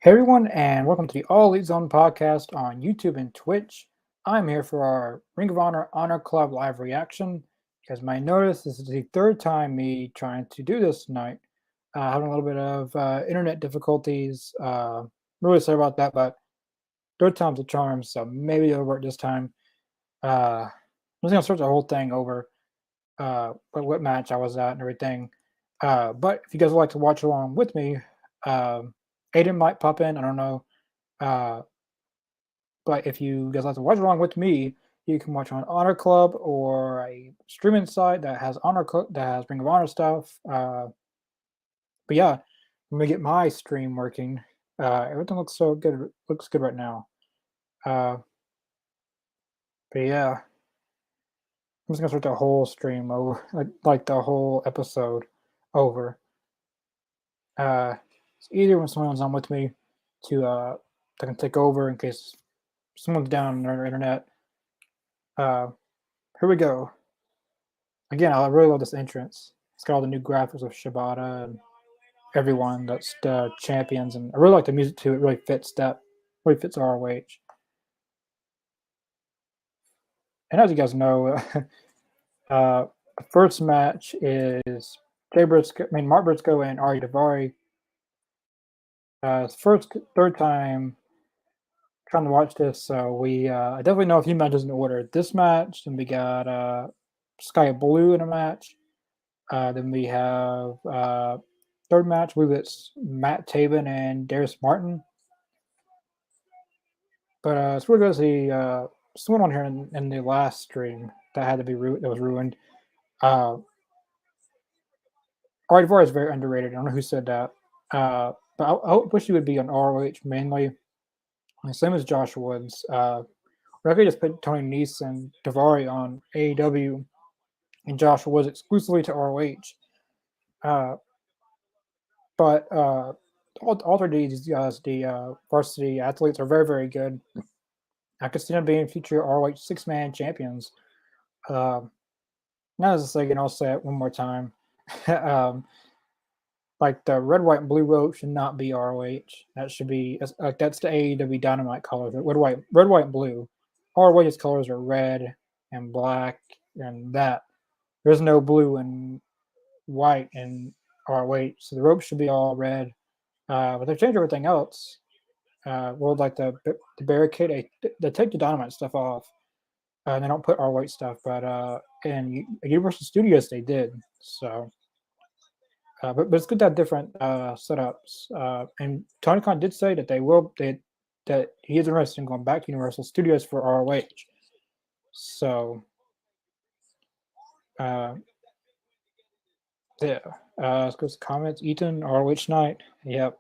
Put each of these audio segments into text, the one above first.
Hey everyone, and welcome to the All Elite Zone podcast on YouTube and Twitch. I'm here for our Ring of Honor Club live reaction. As might notice, this is the third time me trying to do this tonight. Having a little bit of internet difficulties. Really sorry about that, but third time's a charm, so maybe it'll work this time. I'm just gonna start the whole thing over, what match I was at and everything. But if you guys would like to watch along with me, Aiden might pop in. I don't know. Uh, but if you guys like to watch along with me, you can watch on Honor Club or a streaming site that has that has Ring of Honor stuff. But yeah, let me get my stream working. Everything looks so good. Looks good right now. Uh, but yeah, I'm just gonna start the whole stream over, like the whole episode over. It's easier when someone's on with me to that can take over in case someone's down on their internet. Here we go. Again, I really love this entrance. It's got all the new graphics of Shibata and everyone that's the champions, and I really like the music too. It really fits ROH. And as you guys know, the first match is Mark Briscoe and Ari Daivari. Third time trying to watch this, so I definitely know a few matches in order. This match, and we got Sky Blue in a match. Then we have third match. I believe it's Matt Taven and Darius Martin. But so we're going to see someone on here in the last stream that had to be that was ruined. Ari Daivari is very underrated. I don't know who said that, but I wish he would be on ROH mainly. And same as Josh Woods. Or I could just put Tony Nese and Daivari on AEW and Josh Woods exclusively to ROH. But all three of these guys, the varsity athletes, are very, very good. I could see them being future ROH six-man champions. Now, as a second, I'll say it one more time. Like the red, white, and blue robe should not be ROH. That should be that's the AEW Dynamite colors. Red, white, and blue. ROH's colors are red and black, and that there's no blue and white in ROH. So the rope should be all red. But they've changed everything else. Like the barricade, they take the Dynamite stuff off. And they don't put ROH stuff, but in Universal Studios they did. So. But it's good to have different setups. And Tony Khan did say that that he is interested in going back to Universal Studios for ROH. So, yeah. Let's go to comments. Eaton, ROH night. Yep.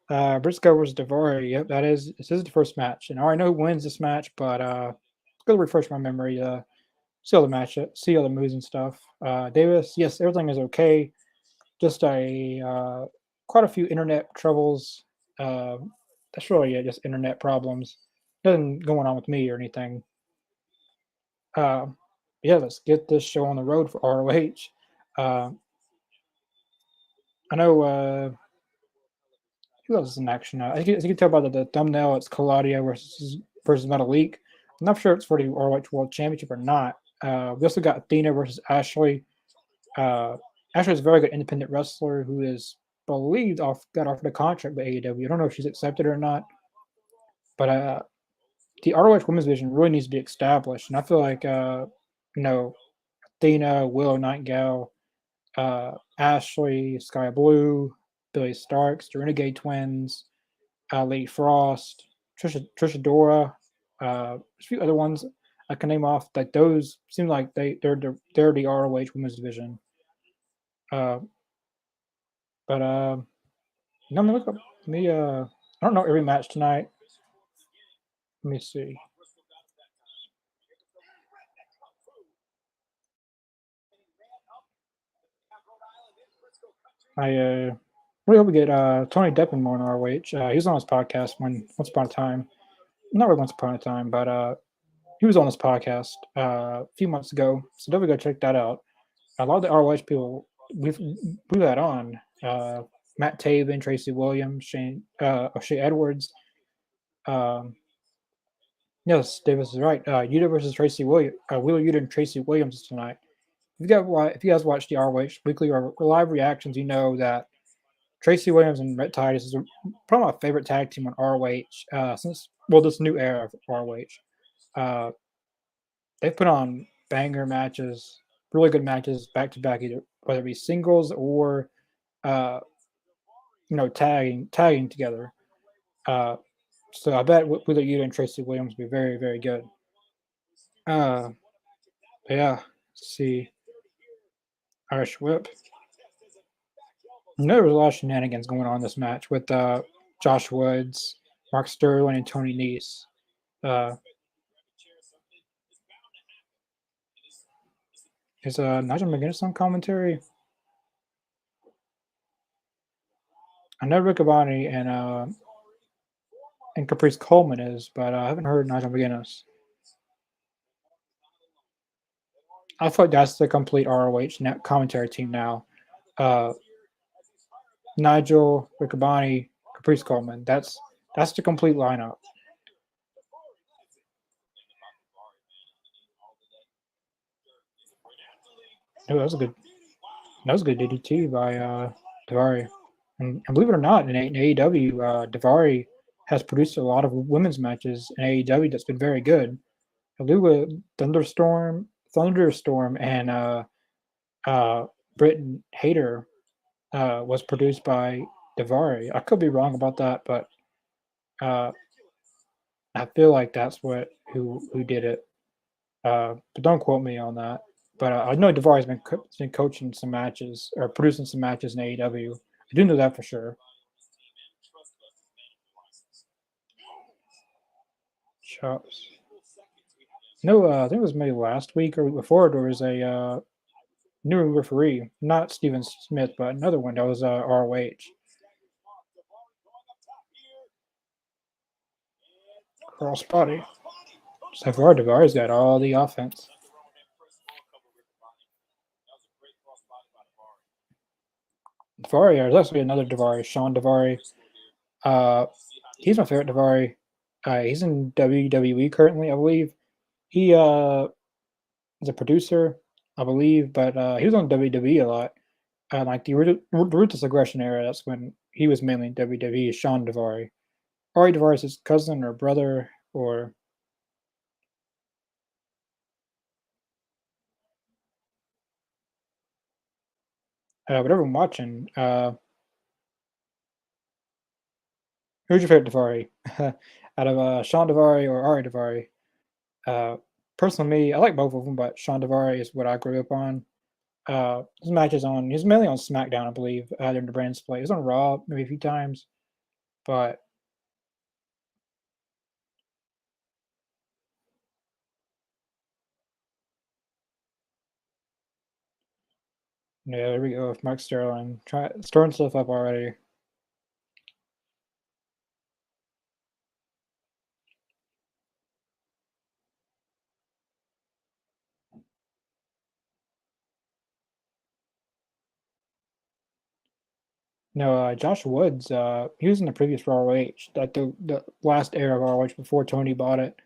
Briscoe versus Daivari. Yep, this is the first match. And I already know who wins this match, but let's go refresh my memory. See all the matchup, see all the moves and stuff. Davis, yes, everything is okay. Just quite a few internet troubles. That's really it, just internet problems. Nothing going on with me or anything. Yeah, let's get this show on the road for ROH. I know who else is in action now. As you can tell by the thumbnail, it's Claudio versus Metalik. I'm not sure it's for the ROH World Championship or not. We also got Athena versus Ashley. Ashley is a very good independent wrestler who is got offered a contract by AEW. I don't know if she's accepted or not, but the ROH Women's Division really needs to be established, and I feel like Athena, Willow Nightingale, Ashley, Sky Blue, Billy Starks, the Renegade Twins, Lady Frost, Trisha Dora, a few other ones I can name off. Like those seem like they're the ROH Women's Division. But let me look up me. I don't know every match tonight. Let me see. I really hope we get Tony Deppen more in ROH. He was on his podcast once upon a time. Not really once upon a time, but he was on this podcast a few months ago. So definitely go check that out. A lot of the ROH people we've had on. Matt Taven, Tracy Williams, Shea Edwards. Um, yes, Davis is right. Yuta versus Tracy Williams. Wheeler Yuta and Tracy Williams tonight. If you guys watch the ROH weekly or live reactions, you know that Tracy Williams and Rhett Titus is probably my favorite tag team on ROH since this new era of ROH. Uh, they've put on banger matches, really good matches back to back, either whether it be singles or uh, tagging together. Uh, so I bet Wheeler Yuta and Tracy Williams will be very very good. Uh, yeah, let's see. Irish Whip. There was a lot of shenanigans going on in this match with Josh Woods, Mark Sterling, and Tony Nese. Is Nigel McGuinness on commentary? I know Rick Avani and Caprice Coleman is, but I haven't heard Nigel McGuinness. I thought that's the complete ROH commentary team now. Nigel, Rick Avani, Caprice Coleman. That's the complete lineup. Oh, that was a good. That was a good DDT by Davari. And believe it or not, in AEW, Davari has produced a lot of women's matches in AEW that's been very good. Alua Thunderstorm, and Britton Hayter was produced by Davari. I could be wrong about that, but I feel like that's who did it. But don't quote me on that. But I know Davari's been coaching some matches or producing some matches in AEW. I do know that for sure. Chops. No, I think it was maybe last week or before. There was a new referee, not Steven Smith, but another one that was ROH. Crossbody. So far, Davari's got all the offense. Davari, there's actually another Davari, Sean Davari. He's my favorite Davari. He's in WWE currently, I believe. He is a producer, I believe, but he was on WWE a lot. Like the Ruthless Aggression era, that's when he was mainly in WWE. Sean Davari. Ari Davari is his cousin or brother or whatever I'm watching. Who's your favorite Davari? Out of Sean Davari or Ari Davari? Uh, Personally, me, I like both of them, but Sean Davari is what I grew up on. His matches on, he's mainly on SmackDown, I believe, during the brand split. He was on Raw maybe a few times, but yeah, there we go with Mark Sterling. Stirring stuff up already. No, Josh Woods, he was in the previous ROH, like the last era of ROH before Tony bought it.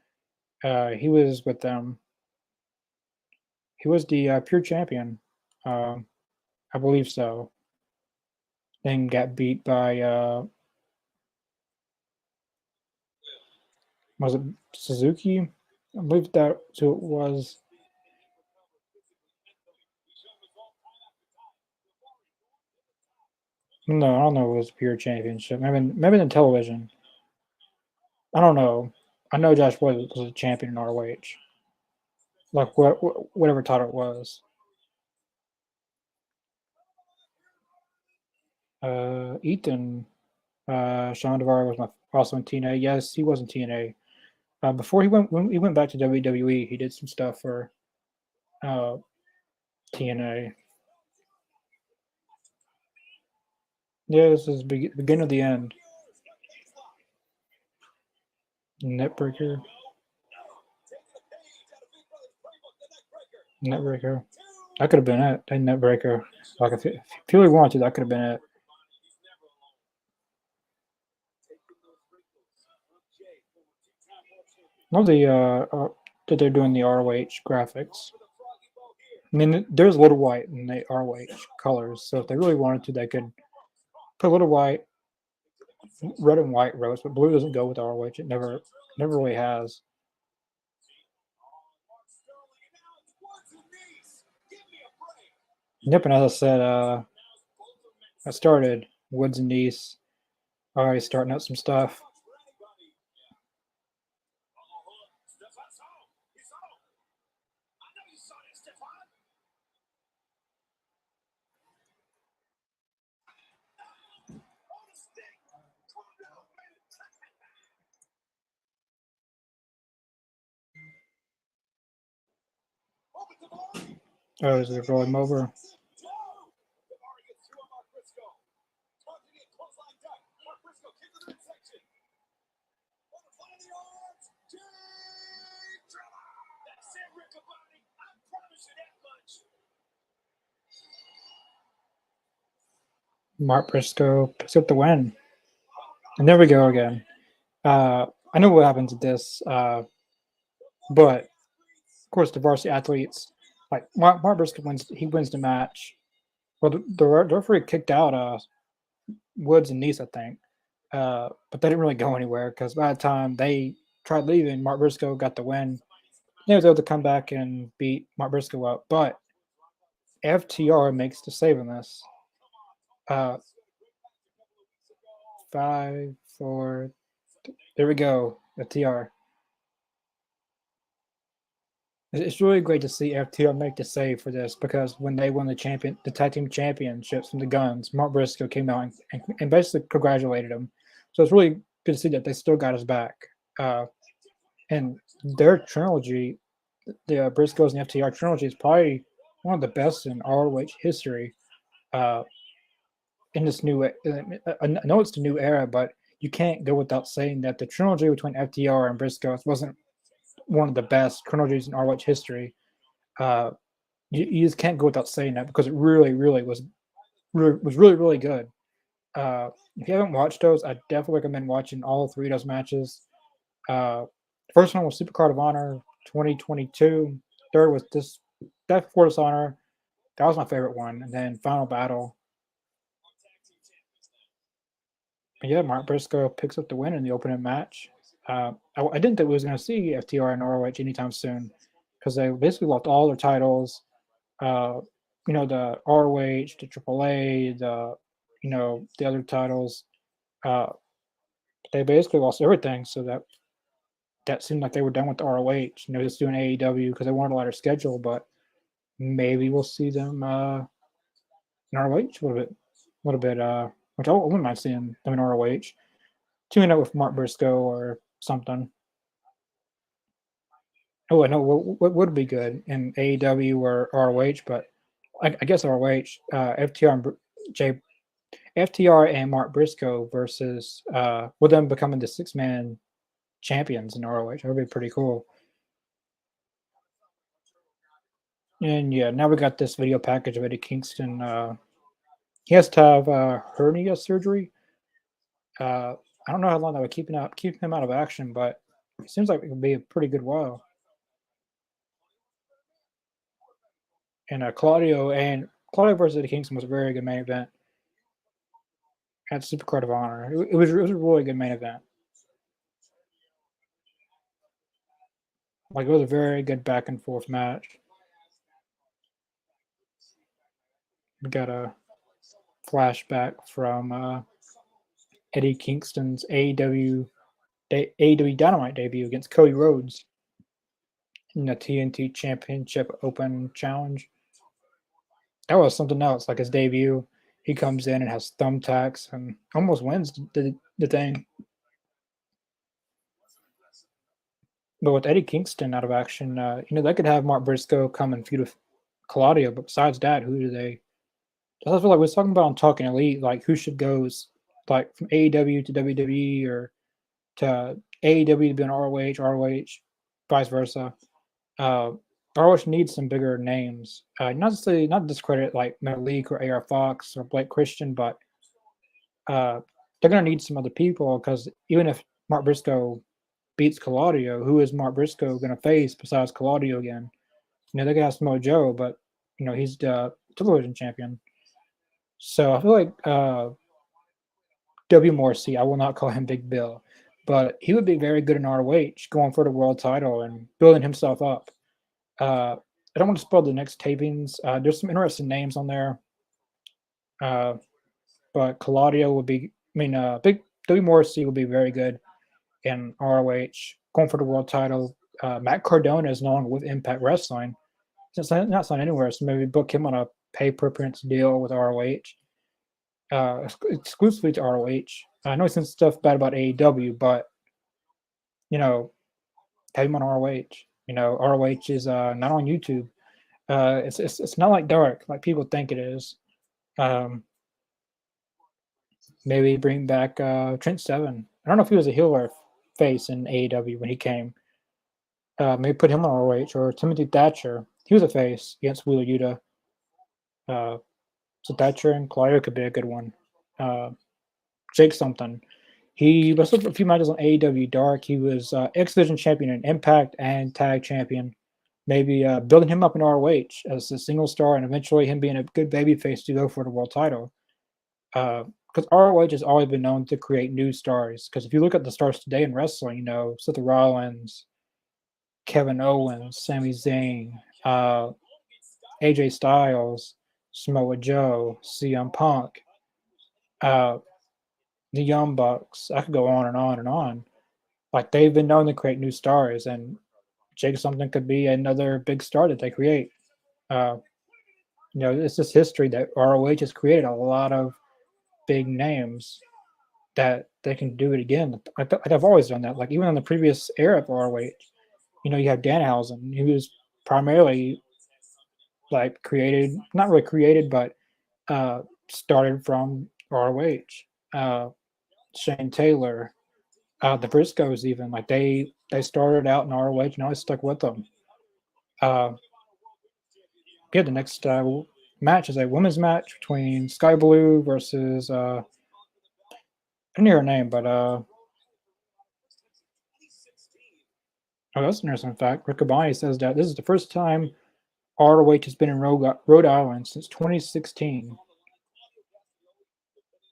He was with them. He was the pure champion. Um, I believe so. Then got beat by was it Suzuki? I believe that's who it was. No, I don't know if it was pure championship. Maybe in television. I don't know. I know Josh Woods was a champion in ROH. Like whatever title it was. Ethan Sean Devar was also in TNA. Yes, he was in TNA. Before when he went back to WWE, he did some stuff for uh, TNA. Yeah, this is beginning of the end. Netbreaker. Netbreaker. That could have been it. A Netbreaker. Like if you really wanted to, that could have been it. Love that they're doing the ROH graphics. I mean, there's little white in the ROH colors, so if they really wanted to, they could put a little white, red and white rose, but blue doesn't go with ROH. It never really has. Yep, and as I said, I started Woods and Nice, already starting out some stuff. Oh, is it rolling over? Mark Briscoe picks up the win. And there we go again. I know what happens with this, but of course the varsity athletes, like Mark Briscoe wins. He wins the match. Well, the referee kicked out Woods and Nice, I think, but they didn't really go anywhere because by the time they tried leaving, Mark Briscoe got the win. He was able to come back and beat Mark Briscoe up, but FTR makes the save in this. 5, 4. There we go. FTR. It's really great to see FTR make the save for this because when they won the tag team championships from the Guns, Mark Briscoe came out and basically congratulated him. So it's really good to see that they still got his back. And their trilogy, the Briscoes and FTR trilogy, is probably one of the best in ROH history. In this new, I know it's the new era, but you can't go without saying that the trilogy between FTR and Briscoes wasn't one of the best trilogies in ROH history. You just can't go without saying that because it really was really good. If you haven't watched those, I definitely recommend watching all three of those matches. First one was Supercard of Honor 2022. Third was this Death Before Dishonor. That was my favorite one. And then Final Battle. But yeah, Mark Briscoe picks up the win in the opening match. I didn't think we was going to see FTR and ROH anytime soon because they basically lost all their titles. The ROH, the AAA, the other titles. They basically lost everything, so that seemed like they were done with the ROH. Just doing AEW because they wanted a lighter schedule, but maybe we'll see them in ROH a little bit. Which I wouldn't mind seeing them in ROH. Tune up with Mark Briscoe or something. Oh, I know what would be good in AEW or ROH, but I guess ROH, FTR and Mark Briscoe versus with them becoming the 6-man champions in ROH. That would be pretty cool. And yeah, now we got this video package of Eddie Kingston. He has to have hernia surgery. I don't know how long that would keep him out of action, but it seems like it would be a pretty good while. And Claudio versus Eddie Kingston was a very good main event at Supercard of Honor. It was a really good main event. Like, it was a very good back and forth match. We got a flashback from Eddie Kingston's AEW Dynamite debut against Cody Rhodes in the TNT Championship Open Challenge. That was something else. Like his debut, he comes in and has thumbtacks and almost wins the thing. But with Eddie Kingston out of action, they could have Mark Briscoe come and feud with Claudio. But besides that, who do they? I feel like we was talking about on Talking Elite, like who should go like from AEW to WWE or to AEW to be on ROH, vice versa. ROH needs some bigger names. Not discredit like Malik or AR Fox or Blake Christian, but they're gonna need some other people because even if Mark Briscoe beats Claudio, who is Mark Briscoe going to face besides Claudio again? They could have Samoa Joe, but he's the television champion. So I feel like W. Morrissey, I will not call him Big Bill, but he would be very good in ROH, going for the world title and building himself up. I don't want to spoil the next tapings. There's some interesting names on there, but Claudio would be. Big W. Morrissey would be very good in ROH, going for the world title. Matt Cardona is no longer with Impact Wrestling. It's not signed anywhere, so maybe book him on a pay-per-appearance deal with ROH, exclusively to ROH. I know some stuff bad about AEW, but have him on ROH. ROH is not on YouTube. It's not like dark like people think it is. Maybe bring back Trent Seven. I don't know if he was a heel or face in AEW when he came. Maybe put him on ROH, or Timothy Thatcher. He was a face against Wheeler Yuta. So Thatcher and Claudio could be a good one. Jake something. He wrestled a few matches on AEW Dark. He was X Division champion in Impact and Tag champion. Maybe building him up in ROH as a single star, and eventually him being a good babyface to go for the world title. Because ROH has always been known to create new stars. Because if you look at the stars today in wrestling, Seth Rollins, Kevin Owens, Sami Zayn, AJ Styles, Samoa Joe, CM Punk, the Young Bucks. I could go on and on and on. Like, they've been known to create new stars, and Jake something could be another big star that they create. It's just history that ROH has created a lot of big names that they can do it again. I've always done that. Like, even in the previous era of ROH, you have Danhausen, who was primarily like created, not really created, but started from ROH. Shane Taylor, the Briscoes, even like they started out in ROH and always stuck with them. The next match is a women's match between Sky Blue versus I didn't hear her name, but oh, that's an interesting fact. Rick Abani says that this is the first time ROH has been in Rhode Island since 2016.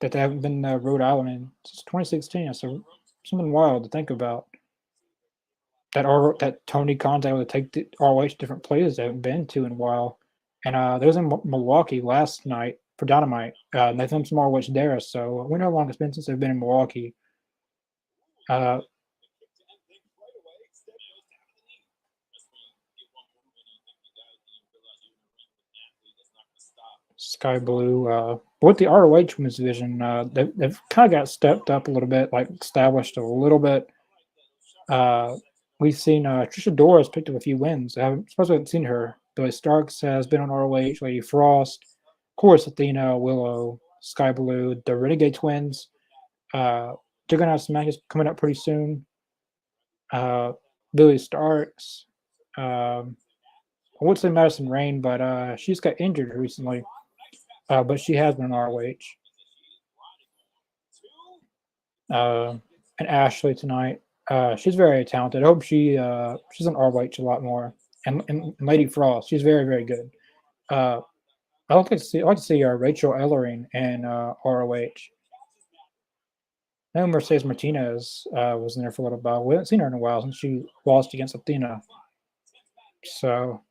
That they haven't been Rhode Island since 2016. So something wild to think about. That Tony Khan's able to take the ROH to different places they haven't been to in a while. And they was in Milwaukee last night for Dynamite. And they filmed some ROH there, so we know how long it's been since they've been in Milwaukee. Sky Blue. With the ROH women's division, they've kind of got stepped up a little bit, like established a little bit. We've seen Trisha Doris picked up a few wins. I haven't seen her. Billy Starks has been on ROH. Lady Frost, of course, Athena, Willow, Sky Blue, the Renegade Twins. They're gonna have some matches coming up pretty soon. Billy Starks. I would say Madison Rain, but she's got injured recently. But she has been on ROH. And Ashley tonight. She's very talented. I hope she's on ROH a lot more. And Lady Frost, she's very, very good. I'd like to see Rachel Ellering in ROH. I know Mercedes Martinez was in there for a little while. We haven't seen her in a while since she lost against Athena. So.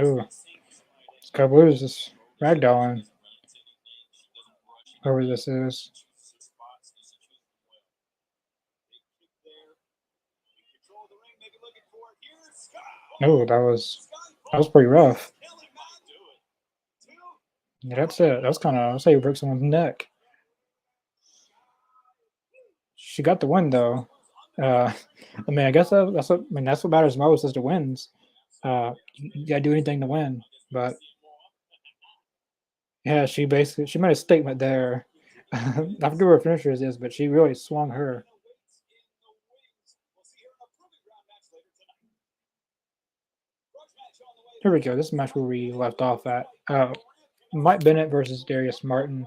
Ooh. Sky Blue is just ragdolling. Whoever this is. Oh, that was pretty rough. Yeah, that's it. That's kind of, I'll say, you broke someone's neck. She got the win though. I guess that's what matters most is the wins. You gotta do anything to win. But yeah, she made a statement there. I forget what her finisher is, but she really swung her. Here we go. This is the match where we left off at. Mike Bennett versus Darius Martin.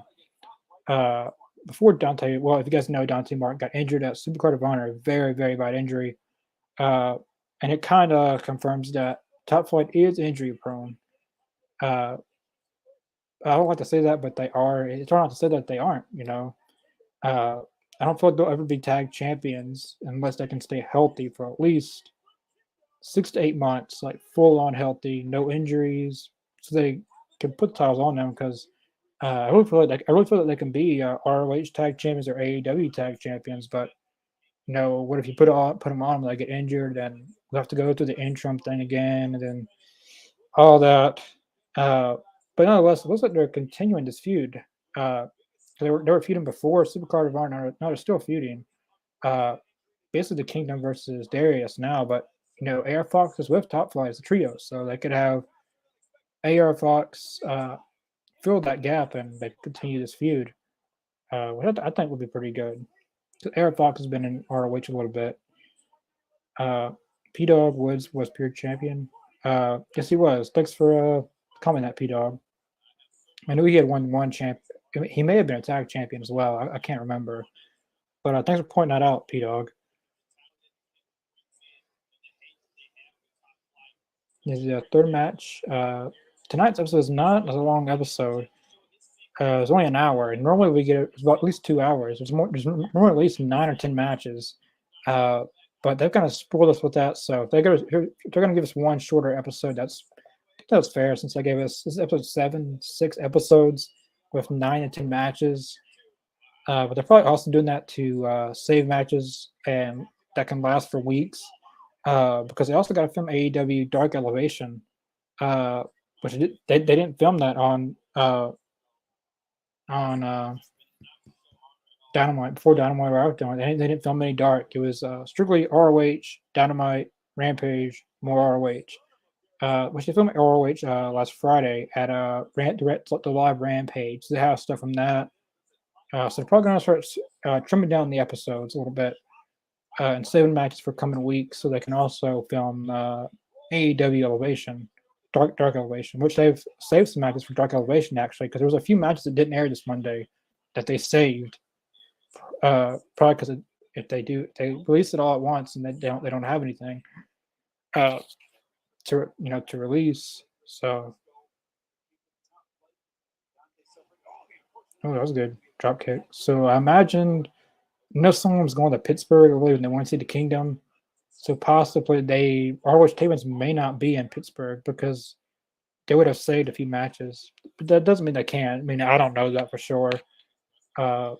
uh, before Dante. Well, if you guys know, Dante Martin got injured at Supercard of Honor, very very bad injury, uh, and it kind of confirms that Top Flight is injury prone. Uh, I don't like to say that, but they are. It's hard not to say that they aren't. Uh, I don't feel like they'll ever be tag champions unless they can stay healthy for at least 6 to 8 months, like full on healthy, no injuries, so they can put the titles on them. Because I really feel that they can be ROH tag champions or AEW tag champions. But what if you put them on, they get injured, and we have to go through the interim thing again, and then all that. Uh, but nonetheless, it looks like they're continuing this feud. Uh, they were feuding before Supercard of Honor. Now they're still feuding. Uh, Basically, the Kingdom versus Darius now, but AR Fox is with Top Flight as a trio, so they could have AR Fox fill that gap and they continue this feud, which I think would be pretty good. AR Fox has been in ROH a little bit. P Dog Woods was pure champion. Yes, he was. Thanks for commenting that, P Dog. I knew he had won one champ. He may have been a tag champion as well. I can't remember. But thanks for pointing that out, P Dog. This is the third match. Tonight's episode is not a long episode. It's only an hour, and normally we get about at least 2 hours. There's more at least 9 or 10 matches, uh, but they've kind of spoiled us with that. So if they're going to give us one shorter episode, that's fair. Since they gave us this is episode 6 episodes with 9 to 10 matches, but they're probably also doing that to save matches and that can last for weeks. Because they also got to film AEW Dark Elevation, which they didn't film that on Dynamite before Dynamite or after Dynamite. They didn't film any Dark. It was strictly ROH, Dynamite, Rampage, more ROH. Which they filmed at ROH last Friday at the live Rampage. So they have stuff from that. So they're probably going to start trimming down the episodes a little bit. And saving matches for coming weeks, so they can also film AEW Elevation, Dark Elevation, which they've saved some matches for Dark Elevation actually, because there was a few matches that didn't air this Monday that they saved. Probably because if they release it all at once and they don't have anything to release. So, that was good drop kick. So I imagined someone was going to Pittsburgh earlier and they want to see the Kingdom. So possibly ROH Tables may not be in Pittsburgh because they would have saved a few matches. But that doesn't mean they can't. I mean, I don't know that for sure. But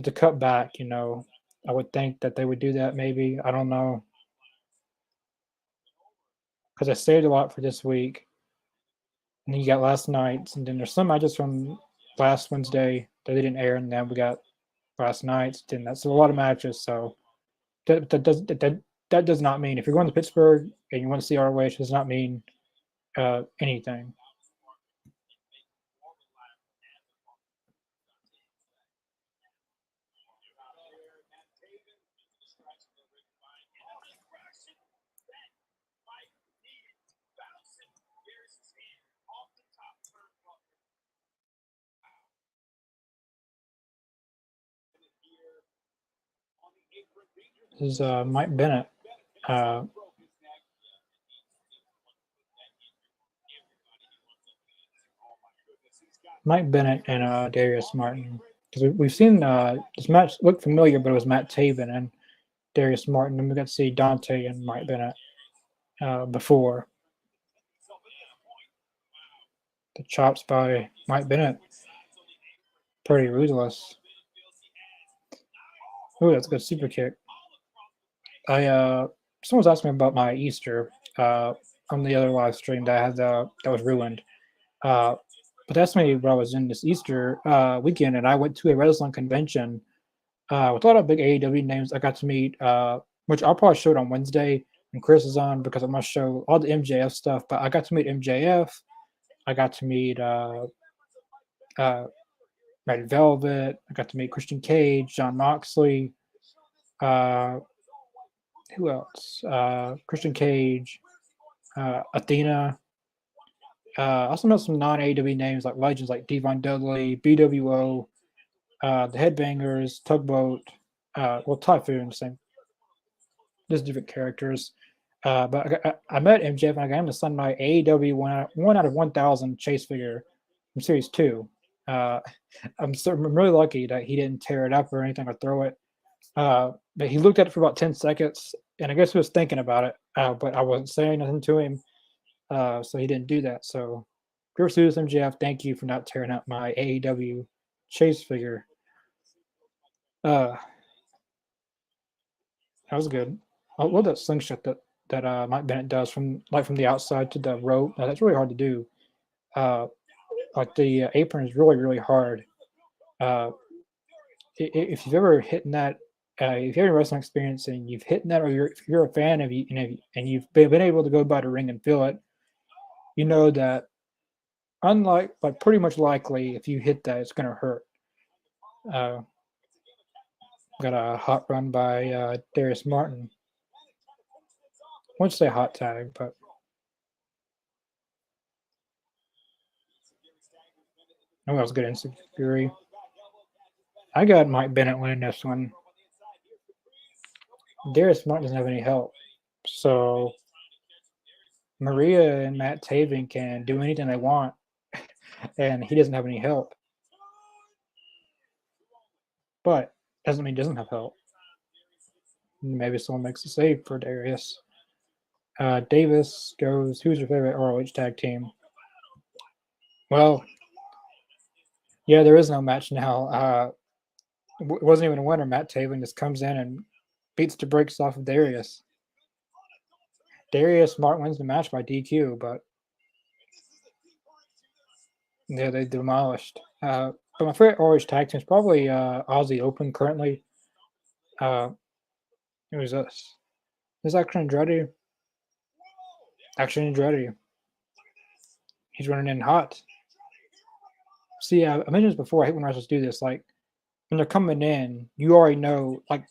to cut back, I would think that they would do that maybe. I don't know. Because I saved a lot for this week. And then you got last night's. And then there's some matches from last Wednesday that they didn't air. And then we got last night's. Then that's a lot of matches. So that does not mean if you're going to Pittsburgh and you want to see ROH, it does not mean anything. This is Mike Bennett. Mike Bennett and Darius Martin. Because we've seen this match look familiar, but it was Matt Taven and Darius Martin, and we got to see Dante and Mike Bennett before. The chops by Mike Bennett, pretty ruthless. Oh, that's a good super kick. Someone was asking me about my Easter on the other live stream that I had that was ruined. But that's me when I was in this Easter weekend, and I went to a wrestling convention with a lot of big AEW names. I got to meet, which I'll probably show it on Wednesday, and Chris is on because I must show all the MJF stuff. But I got to meet MJF. I got to meet Red Velvet. I got to meet Christian Cage, John Moxley. Who else? Christian Cage, Athena. I also met some non-AEW names like legends like Devon Dudley, BWO, the Headbangers, Tugboat, Typhoon, same, just different characters. But I met MJF and I got him to sign my AEW one out of 1,000 chase figure from Series 2. I'm really lucky that he didn't tear it up or anything or throw it. But he looked at it for about 10 seconds, and I guess he was thinking about it, but I wasn't saying nothing to him, so he didn't do that. So, if you're serious, MJF, thank you for not tearing up my AEW chase figure. That was good. I love that slingshot that Mike Bennett does from the outside to the rope. That's really hard to do. Like the apron is really hard. If you've ever hit that, if you have any wrestling experience and you've hit that, or if you're a fan of you, and you've been able to go by the ring and feel it, you know that pretty much likely, if you hit that, it's going to hurt. Got a hot run by Darius Martin. I won't say hot tag, but that was good. Instant Fury. I got Mike Bennett winning this one. Darius Martin doesn't have any help, so Maria and Matt Taven can do anything they want, and he doesn't have any help. But doesn't mean he doesn't have help. Maybe someone makes a save for Darius. Davis goes, who's your favorite ROH tag team? Well, yeah, there is no match now. It wasn't even a winner. Matt Taven just comes in and beats the brakes off of Darius. Darius Martin wins the match by DQ, but yeah, they demolished. But my favorite ROH tag team is probably Aussie Open currently. Who's this? Is Action Andretti? Action Andretti. He's running in hot. See, I mentioned this before. I hate when wrestlers do this. Like when they're coming in, you already know. Like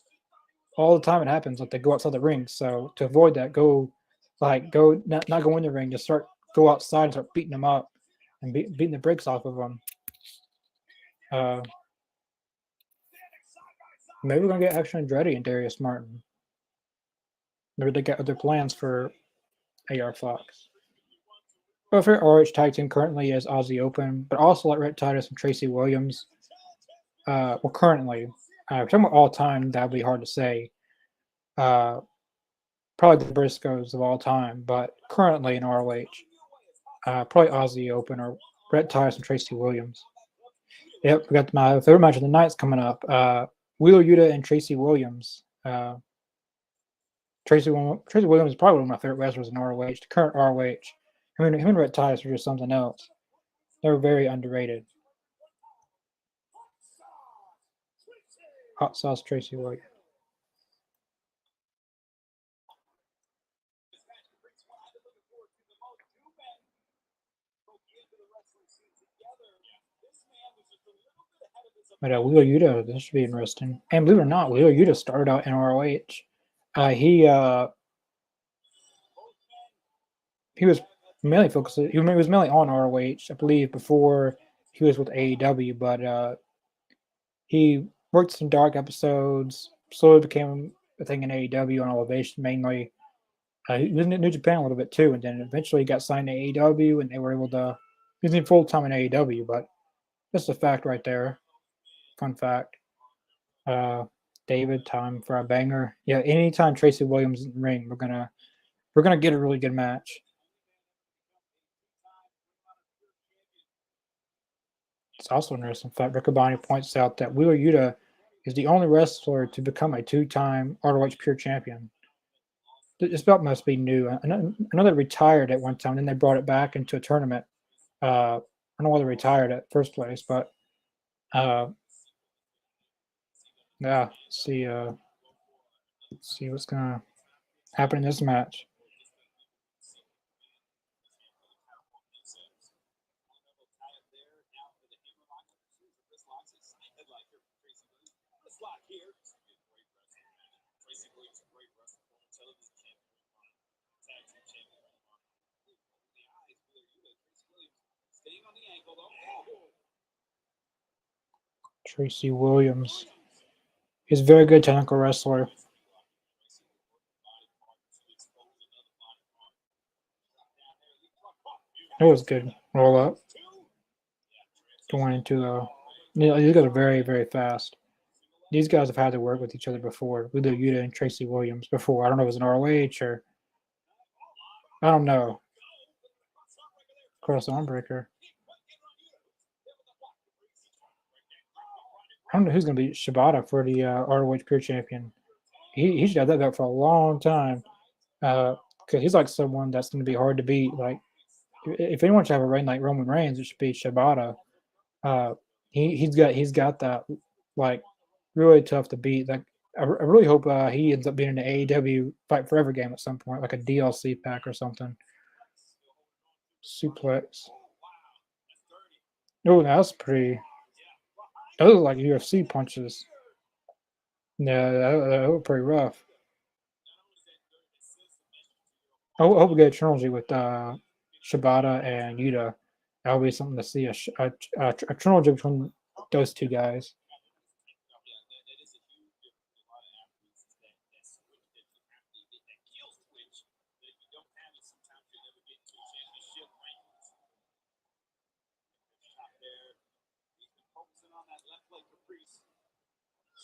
all the time, it happens. Like they go outside the ring. So to avoid that, not go in the ring. Just go outside and start beating them up and beating the brakes off of them. Maybe we're gonna get Action Andretti and Darius Martin. Maybe they got other plans for AR Fox. Well, for ROH tag team currently is Aussie Open, but also like Rhett Titus and Tracy Williams. Currently, if we're talking about all time, that'd be hard to say. Probably the Briscoes of all time, but currently in ROH, probably Aussie Open or Rhett Titus and Tracy Williams. Yep, we got my favorite match of the night's coming up. Wheeler Yuta and Tracy Williams. Tracy Williams is probably one of my favorite wrestlers in ROH, the current ROH. Him and Rhett Titus are just something else. They're very underrated. Hot sauce Tracy Williams. But Wheeler Yuta, this should be interesting. And believe it or not, Wheeler Yuta started out in ROH. He was mainly focused. He was mainly on ROH, I believe, before he was with AEW. But he worked some dark episodes. Slowly became a thing in AEW on Elevation mainly. He was in New Japan a little bit too, and then eventually he got signed to AEW, and they were able to. He's in full time in AEW, but that's a fact right there. Fun fact. David, time for a banger. Yeah, anytime Tracy Williams in the ring, we're gonna get a really good match. It's also interesting fact. Riccaboni points out that Wheeler Yuta is the only wrestler to become a two-time ROH Pure Champion. This belt must be new. Another retired at one time, then they brought it back into a tournament. I don't know why they retired at first place, but yeah, see what's gonna happen in this match. Tracy Williams. He's a very good technical wrestler. It was good. Roll up. Going into the. These guys are very, very fast. These guys have had to work with each other before. Wheeler Yuta and Tracy Williams before. I don't know if it was an ROH or. I don't know. Cross arm breaker. I don't know who's going to beat Shibata for the ROH Pure Champion. He's got that belt for a long time. Because he's like someone that's going to be hard to beat. Like, if anyone should have a reign like Roman Reigns, it should be Shibata. He's got that like really tough to beat. Like, I really hope he ends up being in the AEW Fight Forever game at some point, like a DLC pack or something. Suplex. Oh, that's pretty. Those are like UFC punches. Yeah, that was pretty rough. I hope we get a trilogy with Shibata and Yuta. That'll be something to see a trilogy between those two guys.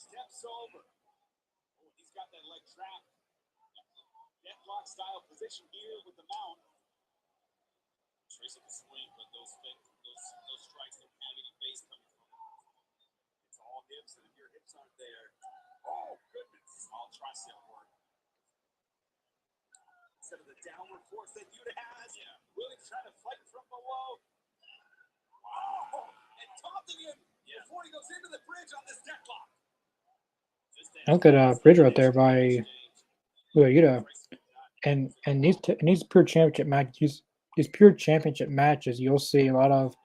Steps over. Oh, he's got that leg trap. Deathlock style position here with the mount. Tracy can swing, but those strikes don't have any base coming from it. It's all hips, and if your hips aren't there, oh goodness, all tricep work. Instead of the downward force that Yuta has, Williams trying to fight from below. Oh, and taunting him before he goes into the bridge on this deathlock. Look at bridge right there by Yuta, and these pure championship matches. These pure championship matches, you'll see a lot of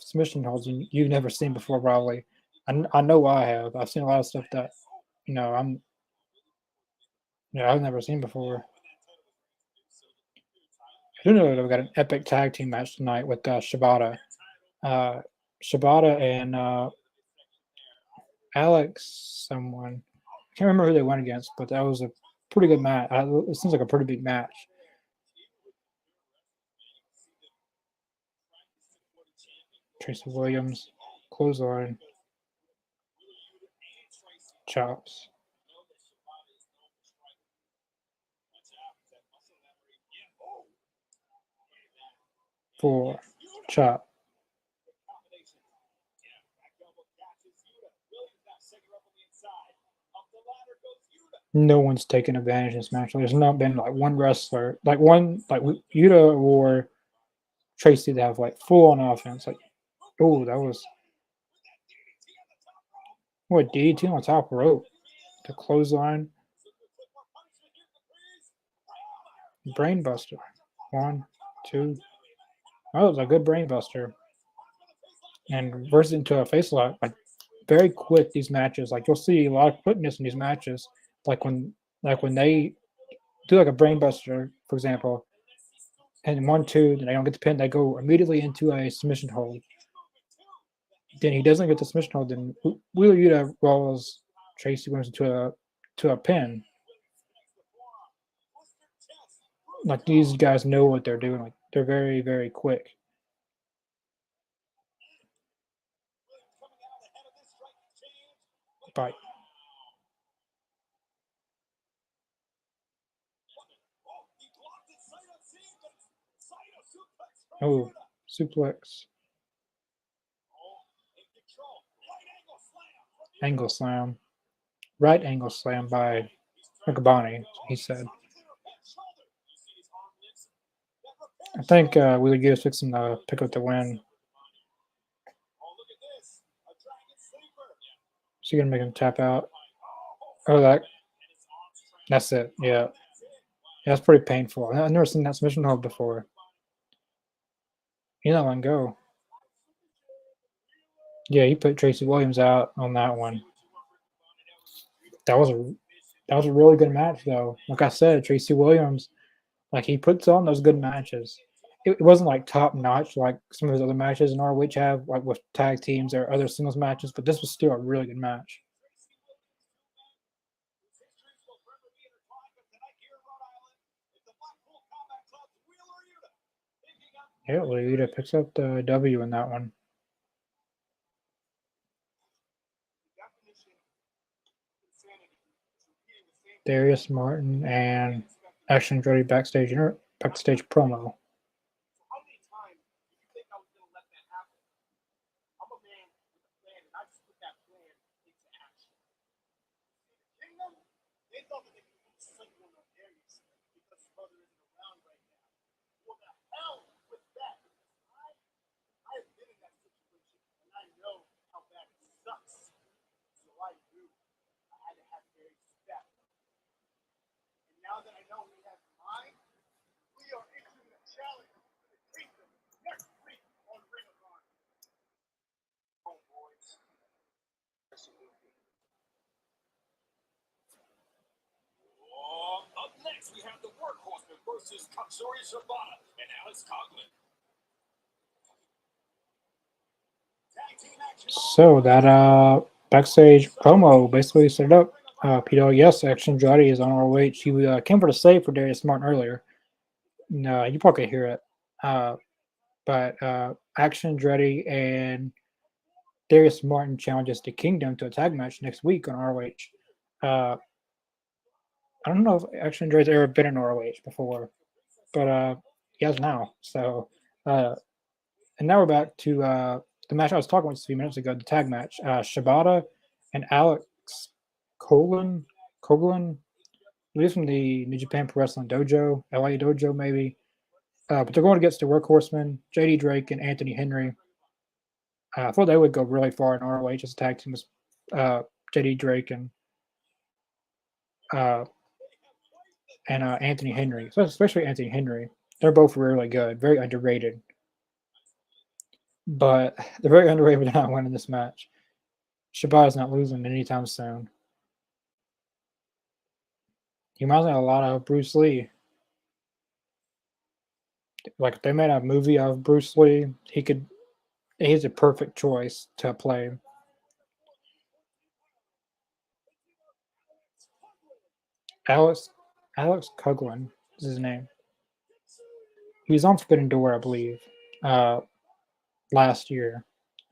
submission holds you've never seen before. Probably, I know I have. I've seen a lot of stuff that I've never seen before. I do know that we've got an epic tag team match tonight with Shibata. Shibata and Alex someone. I can't remember who they went against, but that was a pretty good match. It seems like a pretty big match. Tracy Williams, clothesline, chops. For chop. No one's taken advantage of this match. There's not been like one wrestler, like Yuta or Tracy that have like full on offense. Like, oh, that was what DDT on top rope, the clothesline, brainbuster. 1, 2. That was a good brainbuster, and reverse it into a face lock. Like, very quick these matches. Like, you'll see a lot of quickness in these matches. Like when they do like a brainbuster, for example, and 1, 2, then they don't get the pin, they go immediately into a submission hold. Then he doesn't get the submission hold. Then Wheeler Yuta rolls Tracy Williams to a pin. Like, these guys know what they're doing. Like, they're very, very quick. Bye. Oh, suplex. Angle slam. Right angle slam by Riccaboni, he said. I think Wheeler Yuta fixing to pick up the win. Is he going to make him tap out? Oh, that's it. Yeah. That's pretty painful. I've never seen that submission hold before. He's not letting go. Yeah, he put Tracy Williams out on that one. That was a really good match, though. Like I said, Tracy Williams, like, he puts on those good matches. it wasn't like top notch like some of his other matches in ROH have, like with tag teams or other singles matches, but this was still a really good match. Yeah, Lita picks up the W in that one. Darius Martin and Action Andretti backstage promo. Up next, we have the Workhorsemen versus Katsuri Shibata and Alex Coughlin. So that backstage promo basically set it up. Peter, yes, Action Andretti is on ROH. He came for the save for Darius Martin earlier. No, you probably could hear it. But Action Andretti and Darius Martin challenges the Kingdom to a tag match next week on ROH. I don't know if Action Andretti's ever been in ROH before, but he has now. So, and now we're back to the match I was talking about a few minutes ago, the tag match. Shibata and Alex Coughlin, at least from the New Japan Pro Wrestling Dojo, LA Dojo maybe. But they're going against the Workhorsemen, JD Drake and Anthony Henry. I thought they would go really far in ROH as a tag team with JD Drake and Anthony Henry, so especially Anthony Henry. They're both really good, very underrated. But they're very underrated, but they're not winning this match. Shibata's not losing anytime soon. He reminds me a lot of Bruce Lee. Like if they made a movie of Bruce Lee, he's a perfect choice to play. Alex Coughlin is his name. He was on Forbidden Door, I believe, last year.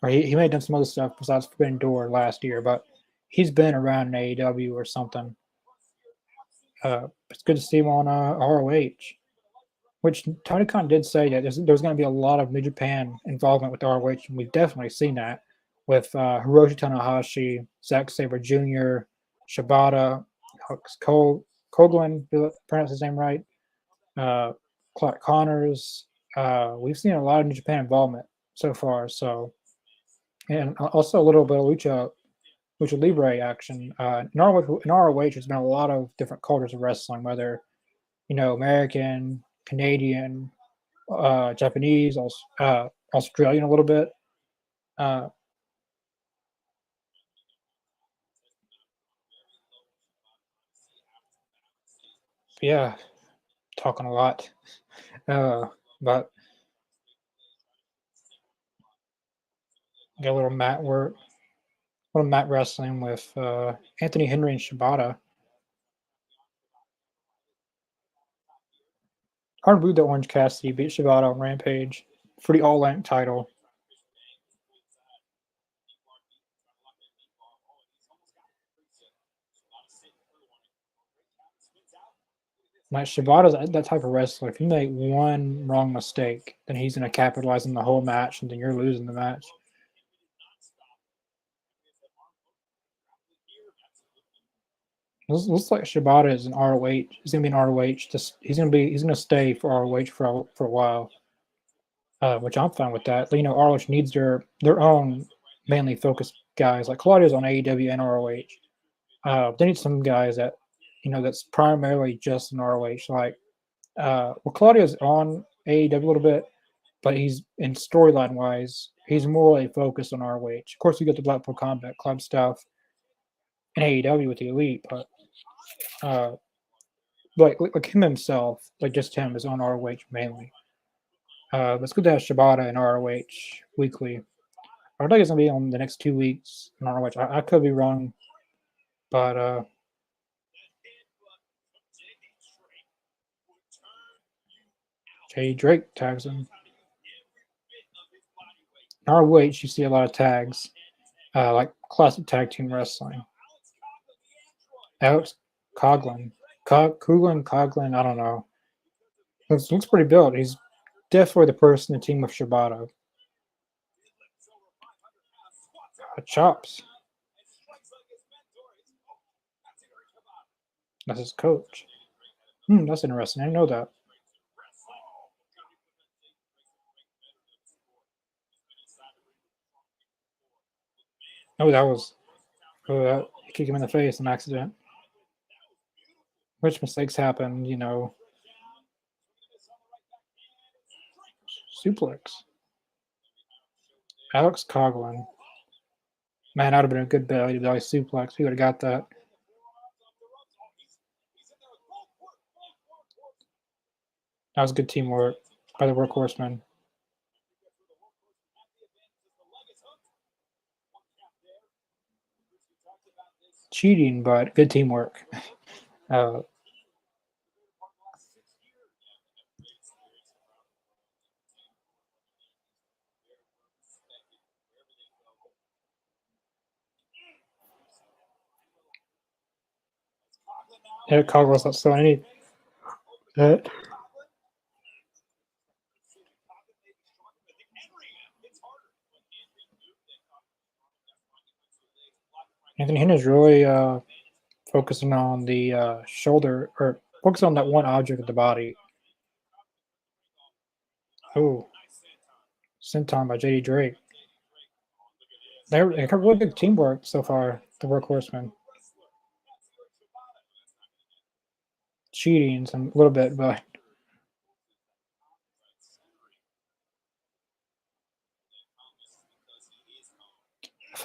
Or he may have done some other stuff besides Forbidden Door last year, but he's been around in AEW or something. It's good to see him on ROH, which Tony Khan did say that there's going to be a lot of New Japan involvement with ROH, and we've definitely seen that with Hiroshi Tanahashi, Zack Sabre Jr., Shibata, Coughlin, did I pronounce his name right? Clark Connors. We've seen a lot of New Japan involvement so far. So, and also a little bit of Lucha Libre action. In ROH, there's been a lot of different cultures of wrestling, whether American, Canadian, Japanese, Australian a little bit. Yeah, talking a lot. But got a little mat work, a little mat wrestling with Anthony Henry and Shibata. Hard to believe that Orange Cassidy beat Shibata on Rampage for the All Out title. Like Shibata's that type of wrestler. If you make one wrong mistake, then he's going to capitalize on the whole match, and then you're losing the match. Looks like Shibata is in ROH. He's going to be in ROH. He's going to stay for ROH for a while, which I'm fine with that. ROH needs their own mainly focused guys. Like Claudio's on AEW and ROH. They need some guys that that's primarily just in ROH. Like Claudio's on AEW a little bit, but he's in storyline wise, he's more like focused on ROH. Of course, we got the Blackpool Combat Club stuff and AEW with the Elite, but like him himself, like just him is on ROH mainly. But it's good to have Shibata and ROH weekly. I think it's gonna be on the next 2 weeks in ROH. I could be wrong, but Jay Drake tags him. In ROH, you see a lot of tags, like classic tag team wrestling. Alex Coughlin, Coughlin, I don't know. Looks pretty built. He's definitely the person in the team with Shibata. Chops. That's his coach. That's interesting. I didn't know that. Oh, that he kicked him in the face, an accident. Which mistakes happen, Suplex. Alex Coughlin. Man, that would have been a good belly to belly suplex. He would have got that. That was good teamwork by the Workhorsemen. Cheating, but good teamwork. Eric Coughl's not still any. That. Anthony Hender's really focusing on the shoulder, or focusing on that one object of the body. Oh, senton by JD Drake. They have really good teamwork so far, the Workhorsemen. Cheating some a little bit, but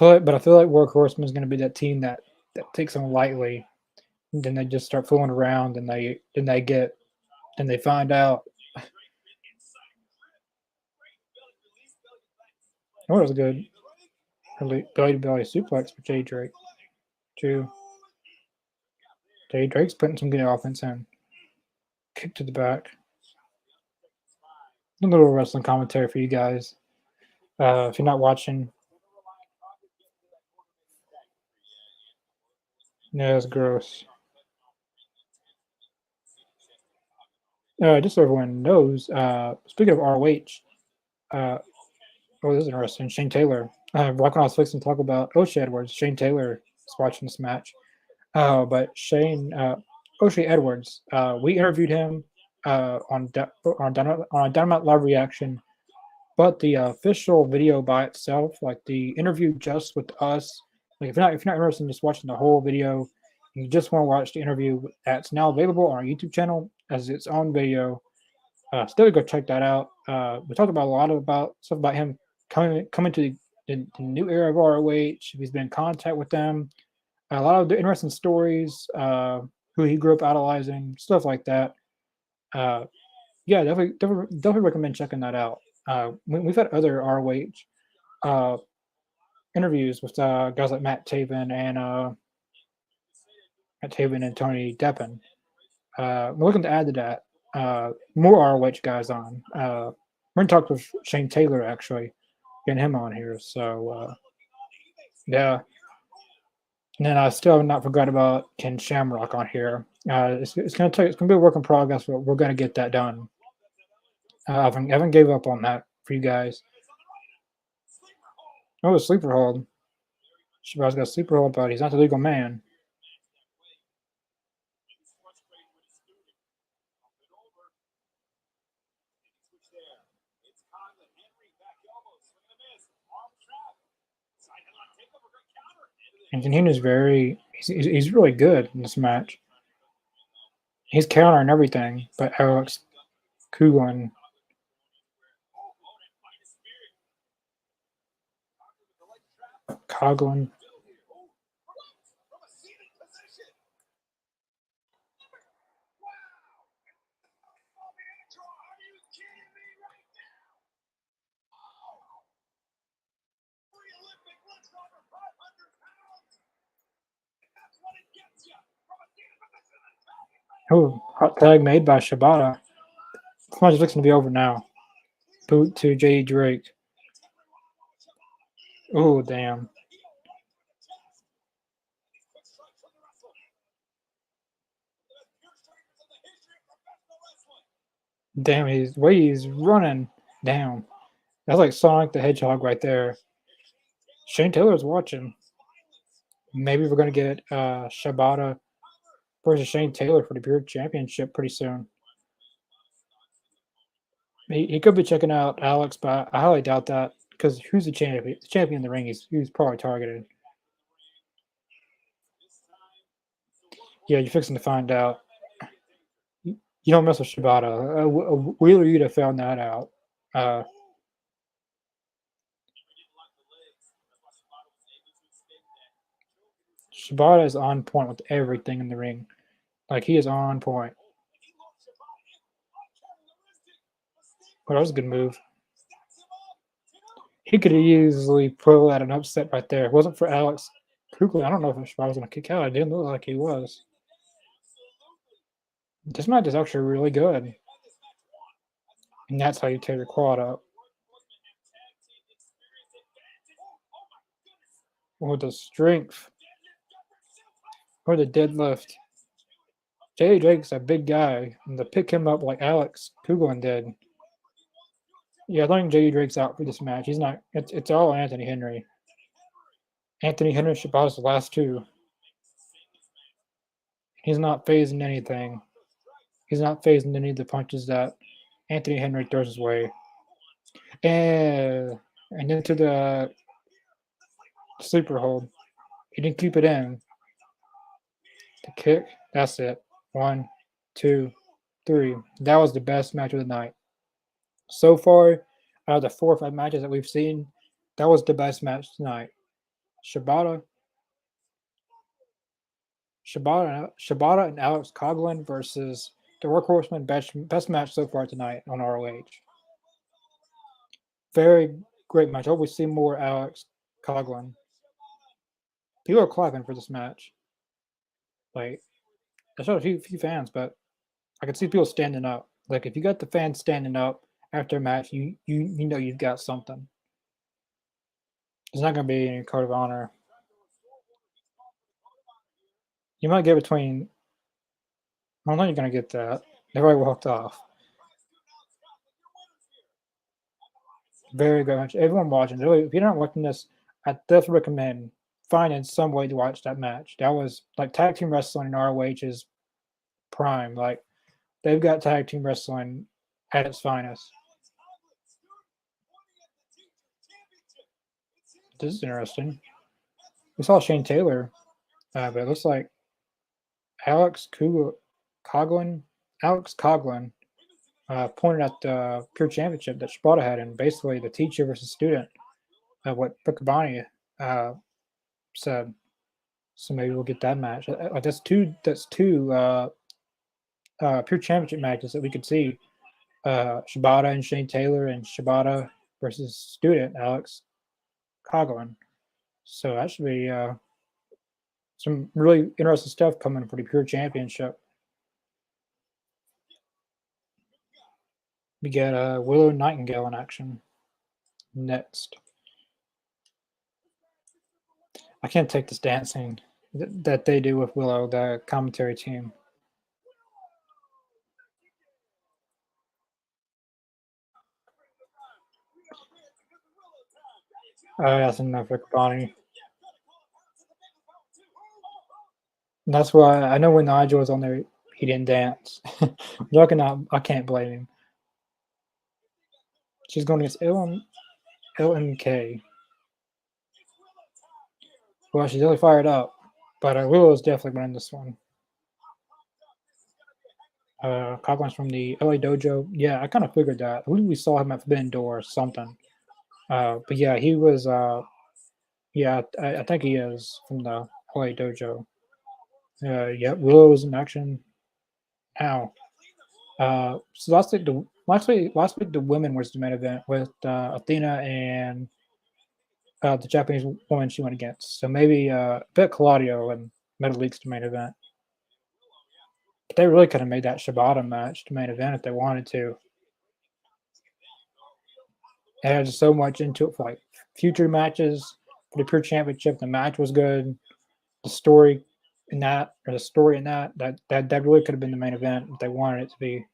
I feel like Workhorsemen is going to be that team that takes them lightly, and then they just start fooling around, and they find out. Oh, it was good. Belly to belly suplex for Jay Drake, too. Jay Drake's putting some good offense in. Kick to the back. A little wrestling commentary for you guys. If you're not watching, yeah, it's gross. Just so everyone knows, speaking of ROH, this is interesting. Shane Taylor. Back when I was fixing to talk about O'Shea Edwards, Shane Taylor is watching this match. But O'Shea Edwards, we interviewed him on Dynamite Live Reaction, but the official video by itself, like the interview just with us, like if you're not interested in just watching the whole video, you just want to watch the interview that's now available on our YouTube channel as its own video. Still go check that out. We talked about a lot about stuff about him coming to the new era of ROH. He's been in contact with them. A lot of the interesting stories, who he grew up idolizing, stuff like that. Yeah, definitely recommend checking that out. We've had other ROH interviews with guys like Matt Taven and Tony Deppen. We're looking to add to that more ROH guys on. We're going to talk with Shane Taylor, actually, getting him on here. So, yeah. And then I still have not forgot about Ken Shamrock on here. It's going to be a work in progress, but we're going to get that done. I haven't gave up on that for you guys. Oh, a sleeper hold. Shabazz got a sleeper hold, but he's not the legal man. Anthony Henry's he's really good in this match. He's countering everything, but Alex Coughlin. Coughlin. Oh, hot tag made by Shibata. This match is fixing to be over now. Boot to J.D. Drake. Oh, damn. Damn, he's running down. That's like Sonic the Hedgehog right there. Shane Taylor's watching. Maybe we're going to get Shibata versus Shane Taylor for the Pure Championship pretty soon. He could be checking out Alex, but I highly doubt that because who's the champion? The champion in the ring he's probably targeted. Yeah, you're fixing to find out. You don't mess with Shibata. Wheeler, you'd have found that out. Shibata is on point with everything in the ring. Like, he is on point. Well, that was a good move. He could have easily pulled out an upset right there. If it wasn't for Alex Kugler, I don't know if Shibata was going to kick out. It didn't look like he was. This match is actually really good. And that's how you tear the quad up. Or the strength. Or the deadlift. Jay Drake's a big guy. And to pick him up like Alex Kugler did. Yeah, I think J.D. Drake's out for this match. He's not. It's all Anthony Henry. Anthony Henry Shibata's the last two. He's not phasing anything. He's not phasing any of the punches that Anthony Henry throws his way. And into the sleeper hold. He didn't keep it in. The kick. That's it. 1, 2, 3. That was the best match of the night. So far, out of the 4 or 5 matches that we've seen, that was the best match tonight. Shibata and Alex Coughlin versus the Workhorsemen. Best match so far tonight on ROH. Very great match. I hope we see more Alex Coughlin. People are clapping for this match. Like, I showed a few fans, but I could see people standing up. Like, if you got the fans standing up after a match, you know you've got something. It's not going to be any code of honor. You might get between. I don't know you're going to get that. They've already walked off. Very good match. Everyone watching. If you're not watching this, I definitely recommend finding some way to watch that match. That was like tag team wrestling in ROH is prime. Like, they've got tag team wrestling at its finest. This is interesting. We saw Shane Taylor, but it looks like Alex Coughlin pointed at the Pure Championship that Shibata had, and basically the teacher versus student, what Bukabani said. So maybe we'll get that match. That's two Pure Championship matches that we could see. Shibata and Shane Taylor, and Shibata versus student Alex Coughlin. So that should be some really interesting stuff coming for the Pure Championship. We get Willow Nightingale in action next. I can't take this dancing that they do with Willow, the commentary team. That's enough for Bonnie. And that's why I know when Nigel was on there, he didn't dance. I can't blame him. She's going against LMK. Well, she's really fired up, but Willow's definitely winning this one. Coughlin's from the LA Dojo. Yeah, I kind of figured that. I believe we saw him at Forbidden Door or something. But yeah, he was. Yeah, I think he is from the LA Dojo. Yeah, Willow's in action now. So last week the women was the main event with Athena and the Japanese woman she went against. So maybe bet Claudio and Metal League's the main event. But they really could have made that Shibata match the main event if they wanted to. It had just so much into it for like future matches for the Pure Championship. The match was good. The story in that, or the story in that really could have been the main event if they wanted it to be.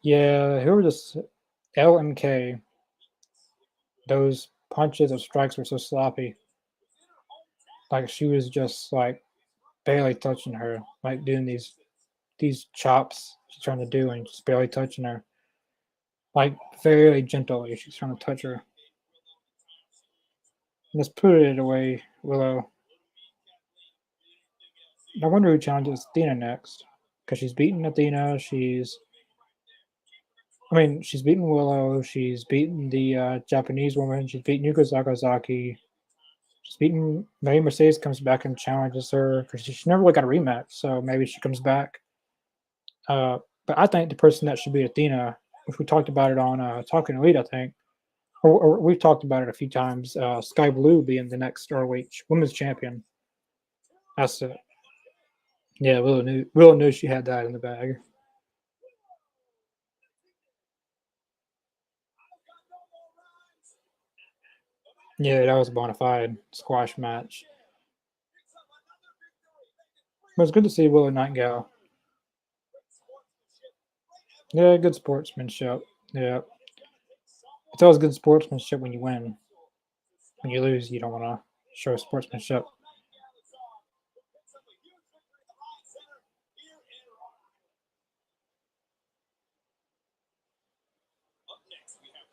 Yeah, who were this LMK? Those punches or strikes were so sloppy. Like she was just like barely touching her, like doing these chops she's trying to do and just barely touching her. Like very gently, she's trying to touch her. Let's put it away, Willow. I wonder who challenges Athena next. Because she's beaten Athena, she's beaten Willow, she's beaten the Japanese woman, she's beaten Yuka Sakazaki, she's beaten May Mercedes comes back and challenges her because she never really got a rematch, so maybe she comes back. But I think the person that should be Athena, which we talked about it on Talking Elite, I think, or we've talked about it a few times, Sky Blue being the next ROH Women's Champion. That's it. Yeah, Willow knew she had that in the bag. Yeah, that was a bona fide squash match. But it's good to see Willow Nightingale. Yeah, good sportsmanship. Yeah. It's always good sportsmanship when you win. When you lose, you don't want to show sportsmanship.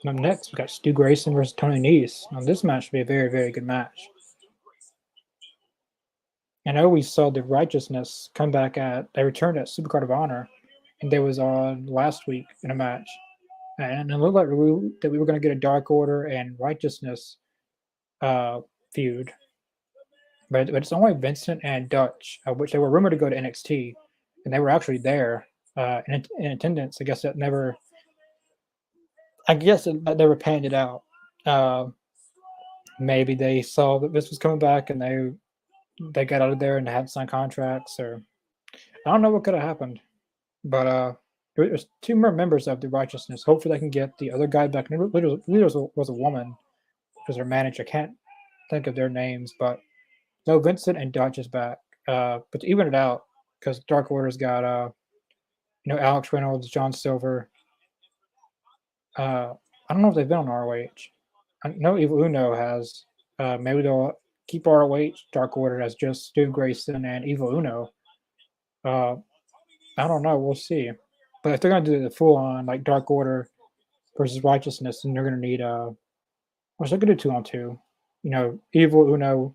And up next, we got Stu Grayson versus Tony Nese. Now, this match should be a very, very good match. I know we saw the Righteousness come back they returned at Supercard of Honor, and they was on last week in a match. And it looked like that we were going to get a Dark Order and Righteousness feud. But it's only Vincent and Dutch, which they were rumored to go to NXT, and they were actually there in attendance. I guess it never panned it out. Uh, Maybe they saw that this was coming back and they got out of there and had signed contracts, or I don't know what could have happened. But there's two more members of the Righteousness. Hopefully, they can get the other guy back. Literally was a woman, was her manager. I can't think of their names, but no, Vincent and Dutch is back. But to even it out, because Dark Order's got Alex Reynolds, John Silver. I don't know if they've been on ROH. I know Evil Uno has. Maybe they'll keep ROH Dark Order as just Stu Grayson and Evil Uno. Uh, I don't know. We'll see. But if they're gonna do the full on like Dark Order versus Righteousness, then they're gonna need which they're gonna do 2-on-2. Evil Uno,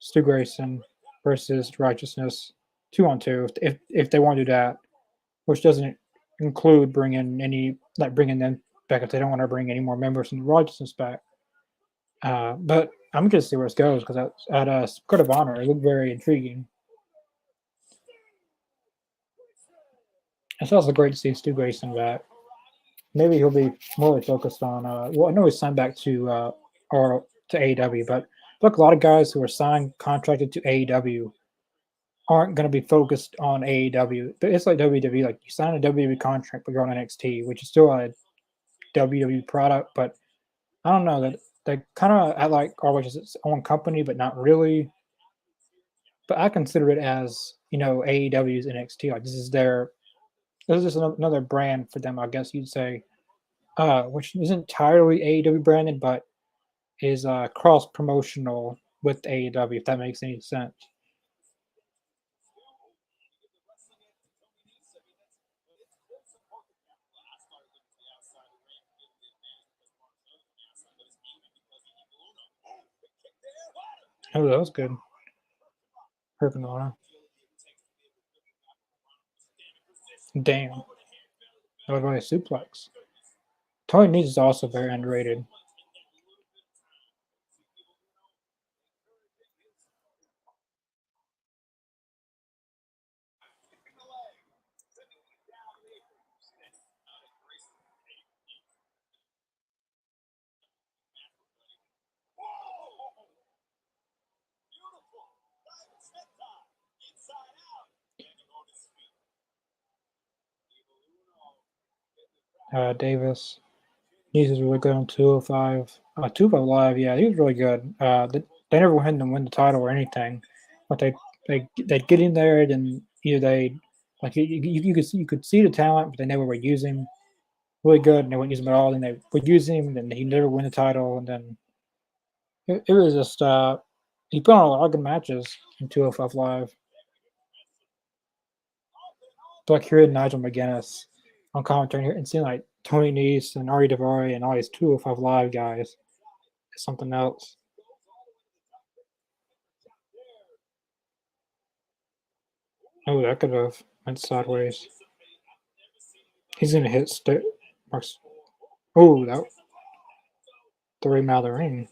Stu Grayson versus Righteousness 2-on-2. If they want to do that, which doesn't include bringing them back if they don't want to bring any more members from the Righteousness back. But I'm going to see where it goes because at Code of Honor, it looked very intriguing. It's also great to see Stu Grayson back. Maybe he'll be more focused on. I know he's signed back to AEW, but look, a lot of guys who are signed contracted to AEW aren't going to be focused on AEW. But it's like WWE. Like you sign a WWE contract, but you're on NXT, which is still a WWE product. But I don't know that they kind of act like ROH is its own company, but not really. But I consider it as AEW's NXT. Like this is just another brand for them, I guess you'd say, which isn't entirely AEW branded, but is cross promotional with AEW. If that makes any sense. Oh, that was good. Hurricane. Damn. That was really a suplex. Tony Nese is also very underrated. Davis. He's really good on 205. 205 Live, yeah, he was really good. They never had him win the title or anything, but they'd get in there, and either they like you could see the talent, but they never would use him really good, and they wouldn't use him at all. And they would use him, and then he never win the title, and then it was just he put on a lot of good matches in 205 Live. Like hearing Nigel McGuinness on commentary here and seeing like Tony Nese and Ari Daivari and all these 205 Live guys is something else. Oh, that could have went sideways. He's gonna hit Marks. Oh, that threw him out of the ring.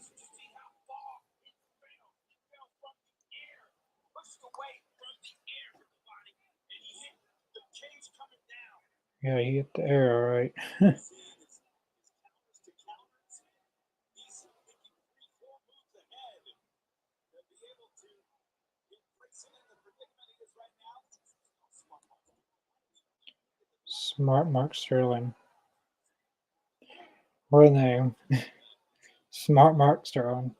Yeah, he hit the air, all right. Smart Mark Sterling. What a name. Smart Mark Sterling.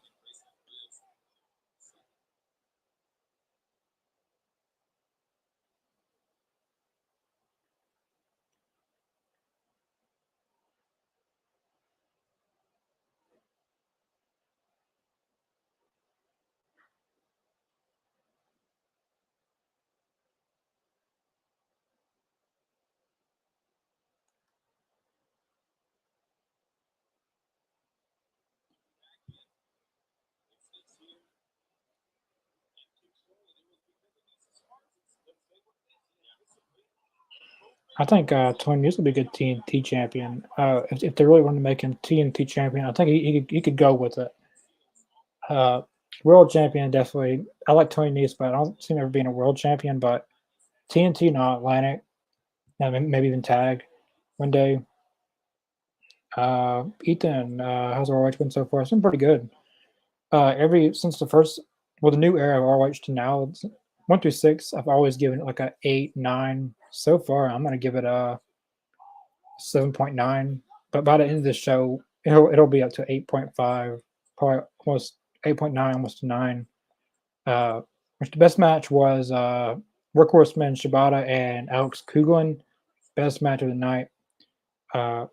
I think Tony Nese would be a good TNT champion. If they really want to make him TNT champion, I think he could go with it. Uh, world champion, definitely. I like Tony Nese, but I don't see him ever being a world champion. But TNT, not Atlantic, and maybe even tag one day. Ethan, how's ROH been so far? It's been pretty good. Every since the first, well, the new era of ROH to now, 1 through 6, I've always given it like a 8, 9. So far, I'm gonna give it a 7.9. But by the end of the show, it'll be up to 8.5, probably almost 8.9, almost to 9. Which the best match was Workhorseman Shibata and Alex Kuglin. Best match of the night. Uh,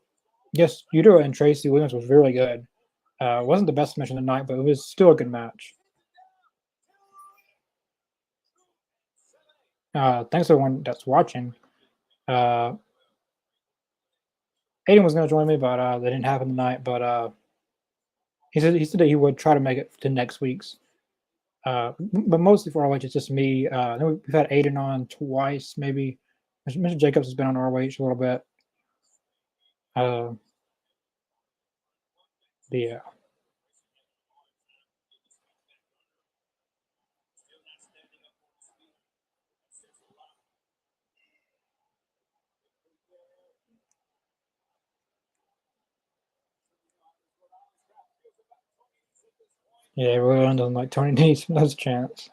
yes, Yuto and Tracy Williams was really good. Wasn't the best match of the night, but it was still a good match. Thanks to everyone that's watching. Uh, Aiden was going to join me, but that didn't happen tonight. But he said that he would try to make it to next week's. But mostly for ROH, it's just me. Then we've had Aiden on twice, maybe. Mr. Jacobs has been on ROH a little bit. Yeah. Yeah, everyone doesn't like Tony Nese. No chance.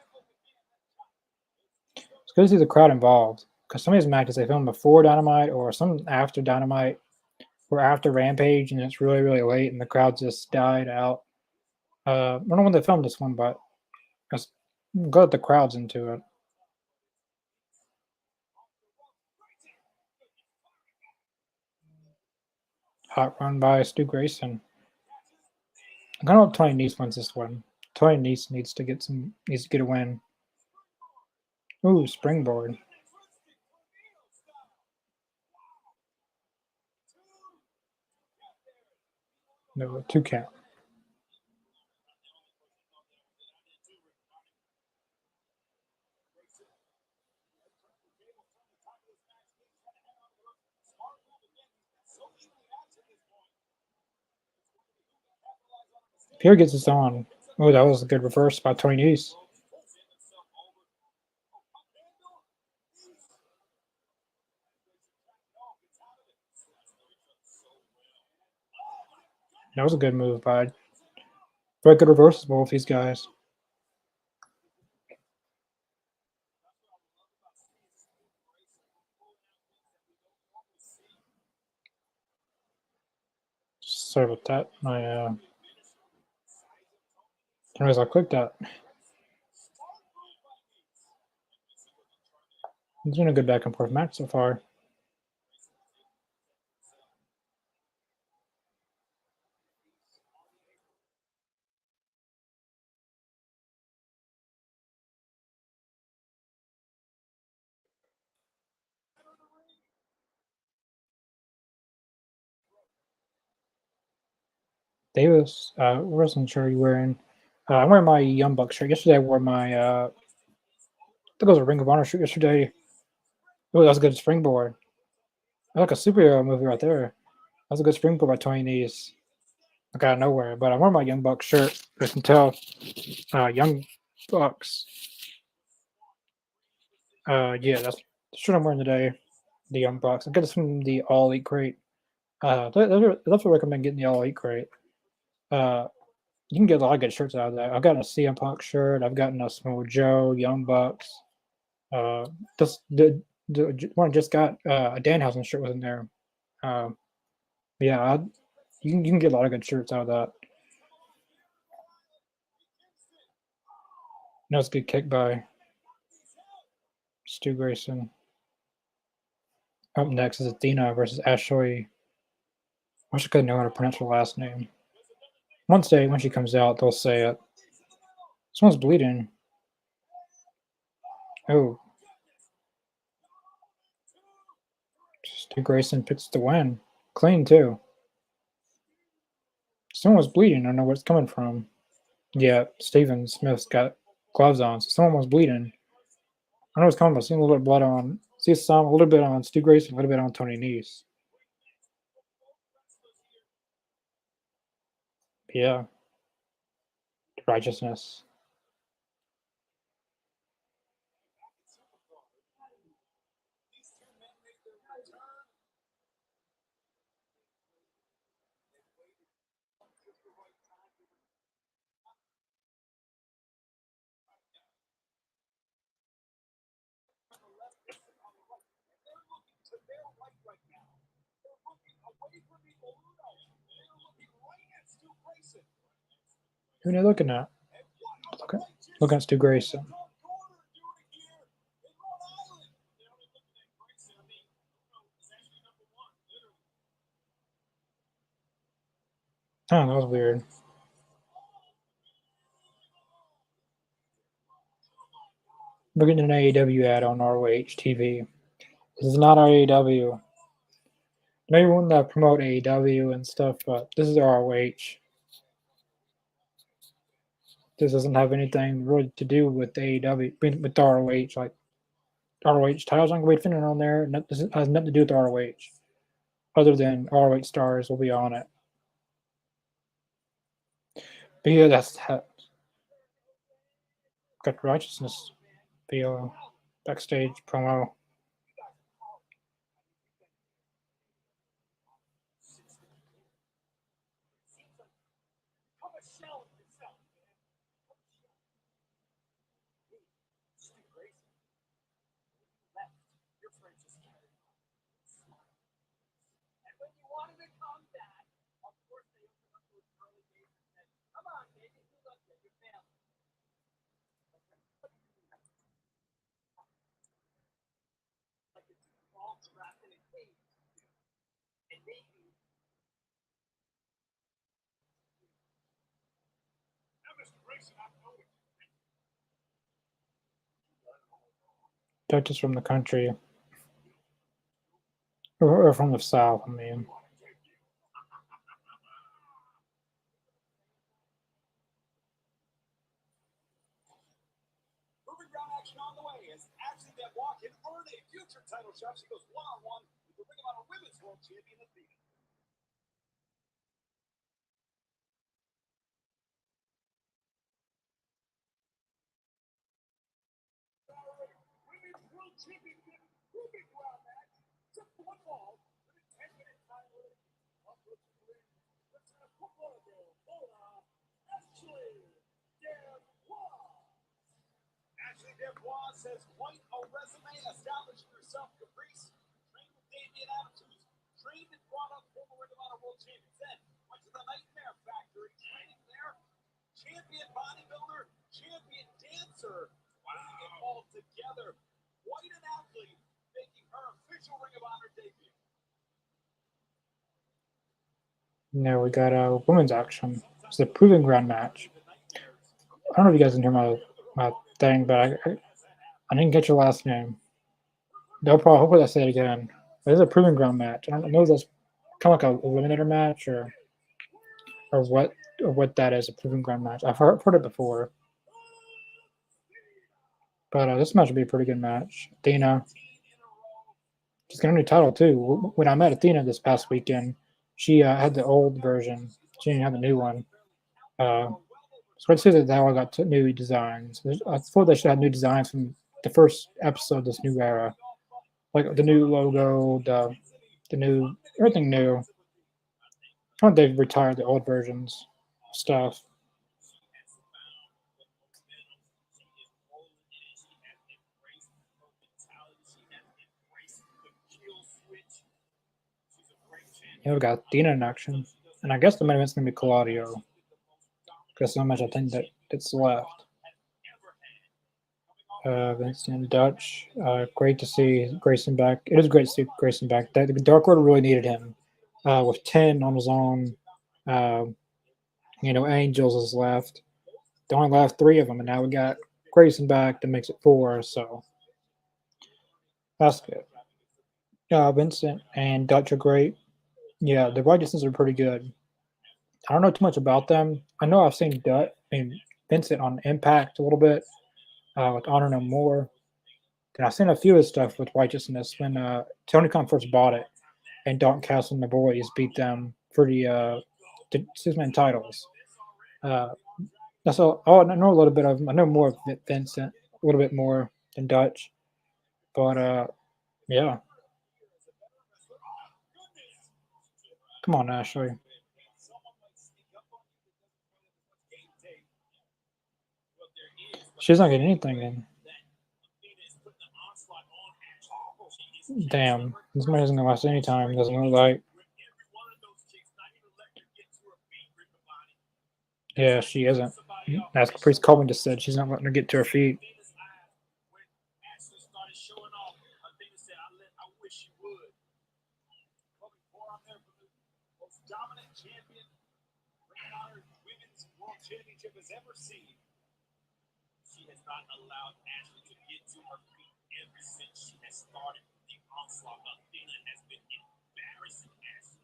It's good to see the crowd involved because some of these matches they film before Dynamite or some after Dynamite or after Rampage, and it's really, really late and the crowd just died out. I don't know when they filmed this one, but I'm glad the crowd's into it. Hot run by Stu Grayson. I kind of hope Tony Nese wins this one. Tony Nese needs to get a win. Ooh, springboard. No, 2 count. Pierre gets us on. Oh, that was a good reverse by Tony Nese. That was a good move by very good reverses by both these guys. Sorry about that. My didn't realize I clicked that. It's been a good back and forth match so far. Davis, what wrestling shirt are you wearing? I'm wearing my Young Buck shirt. Yesterday I wore my I think it was a Ring of Honor shirt yesterday. Oh, that was a good springboard. I like a superhero movie right there. That was a good springboard by Tony Nese. Like out of nowhere. But I'm wearing my Young Bucks shirt. You can tell Young Bucks. Yeah, that's the shirt I'm wearing today. The Young Bucks. I got this from the All Elite Crate. I definitely recommend getting the All Elite Crate. You can get a lot of good shirts out of that. I've gotten a CM Punk shirt. I've gotten a Samoa Joe, Young Bucks. Just the one I just got a Danhausen shirt was in there. Yeah, you can get a lot of good shirts out of that. That was a good kick by Stu Grayson. Up next is Athena versus Ashley. I wish I could know how to pronounce her last name. One day when she comes out, they'll say it. Someone's bleeding. Oh. Stu Grayson picks the win. Clean, too. Someone was bleeding. I don't know where it's coming from. Yeah, Steven Smith's got gloves on, so someone was bleeding. I know it's coming, but I've seen a little bit of blood on. See some, a little bit on Stu Grayson, a little bit on Tony Nese. Yeah. Righteousness. Who are they looking at? Looking at Stu Grayson. Oh, that was weird. We're getting an AEW ad on ROH TV. This is not AEW. Maybe we want to promote AEW and stuff, but this is ROH. This doesn't have anything really to do with AEW, with ROH. Like ROH titles aren't going to be defended on there. This has nothing to do with ROH, other than ROH stars will be on it. But yeah, that's got Righteousness via backstage promo. Judges from the country or from the South, I mean. Moving ground action on the way as Ashley Devois can earn a future title shot. She goes one-on-one with the Ring of Honor Women's World Champion Athena. Women's World Championship moving ground match. Just one fall with a 10-minute time limit. Let's have football girl, Bola, Ashley Devois. Ashley Devois has quite a resume establishing herself Caprice. Trained with Damian Adams, who's trained and brought up former Ring of Honor World Champions. Then went to Nightmare Factory training there. Champion bodybuilder, champion dancer, putting it all together. Quite an athlete, making her official Ring of Honor debut. Now we got a women's action. It's a proving ground match. I don't know if you guys can hear my thing, but I didn't get your last name. No problem. Hopefully I say it again. But it's a proving ground match. I don't know if that's kind of like a eliminator match or what that is, a proving ground match. I've heard it before. But this match would be a pretty good match. Athena, she's got a new title too. When I met Athena this past weekend, she had the old version. She didn't have the new one. So I'd say that they all got new designs. I thought they should have new designs from the first episode of this new era, like the new logo, the new everything new. I thought they've retired the old versions stuff. Yeah, we got Athena in action, and I guess the main event's gonna be Claudio. Because so much I think that's left. Vincent Dutch, great to see Grayson back. It is great to see Grayson back. The Dark Order really needed him. With 10 on his own, uh, Angels is left. They only left 3 of them, and now we got Grayson back. That makes it 4. So that's good. Vincent and Dutch are great. Yeah, the Righteousness are pretty good. I don't know too much about them. I know I've seen Vincent on Impact a little bit with Honor No More. And I've seen a few of his stuff with Righteousness when Tony Khan first bought it, and Dalton Castle and the boys beat them for the 6-man titles. That's all. Oh, I know a little bit of him. I know more of Vincent, a little bit more than Dutch, but yeah. Come on, Ashley. She's not getting anything in. Damn, this man isn't gonna last any time. Doesn't look like. Yeah, she isn't. As Caprice Coleman just said, she's not letting her get to her feet. Dominant champion Ring of Honor Women's World Championship has ever seen. She has not allowed Ashley to get to her feet ever since she has started the onslaught. Athena has been embarrassing Ashley.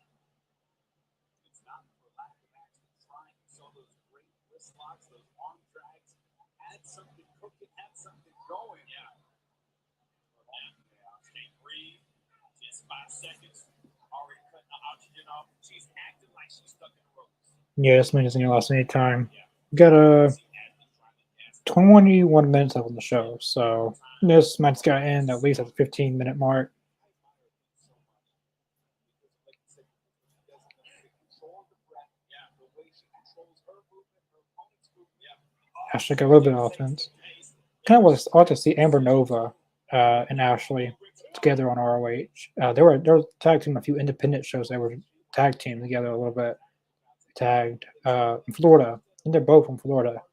It's not for lack of actually trying. You saw those great wrist locks, those arm drags, had something cooking, had something going. Yeah. Can't breathe. Just 5 seconds. Already cutting the oxygen off. She's acting like she's stuck in the ropes. Yeah, this man isn't gonna last any time. We got 21 minutes left on the show, so this match's got to end at least at the 15-minute mark. Ashley got a little bit of offense. Kind of was odd to see Amber Nova and Ashley together on ROH. They were tag team a few independent shows. They were tag team together a little bit. Tagged in Florida, and they're both from Florida.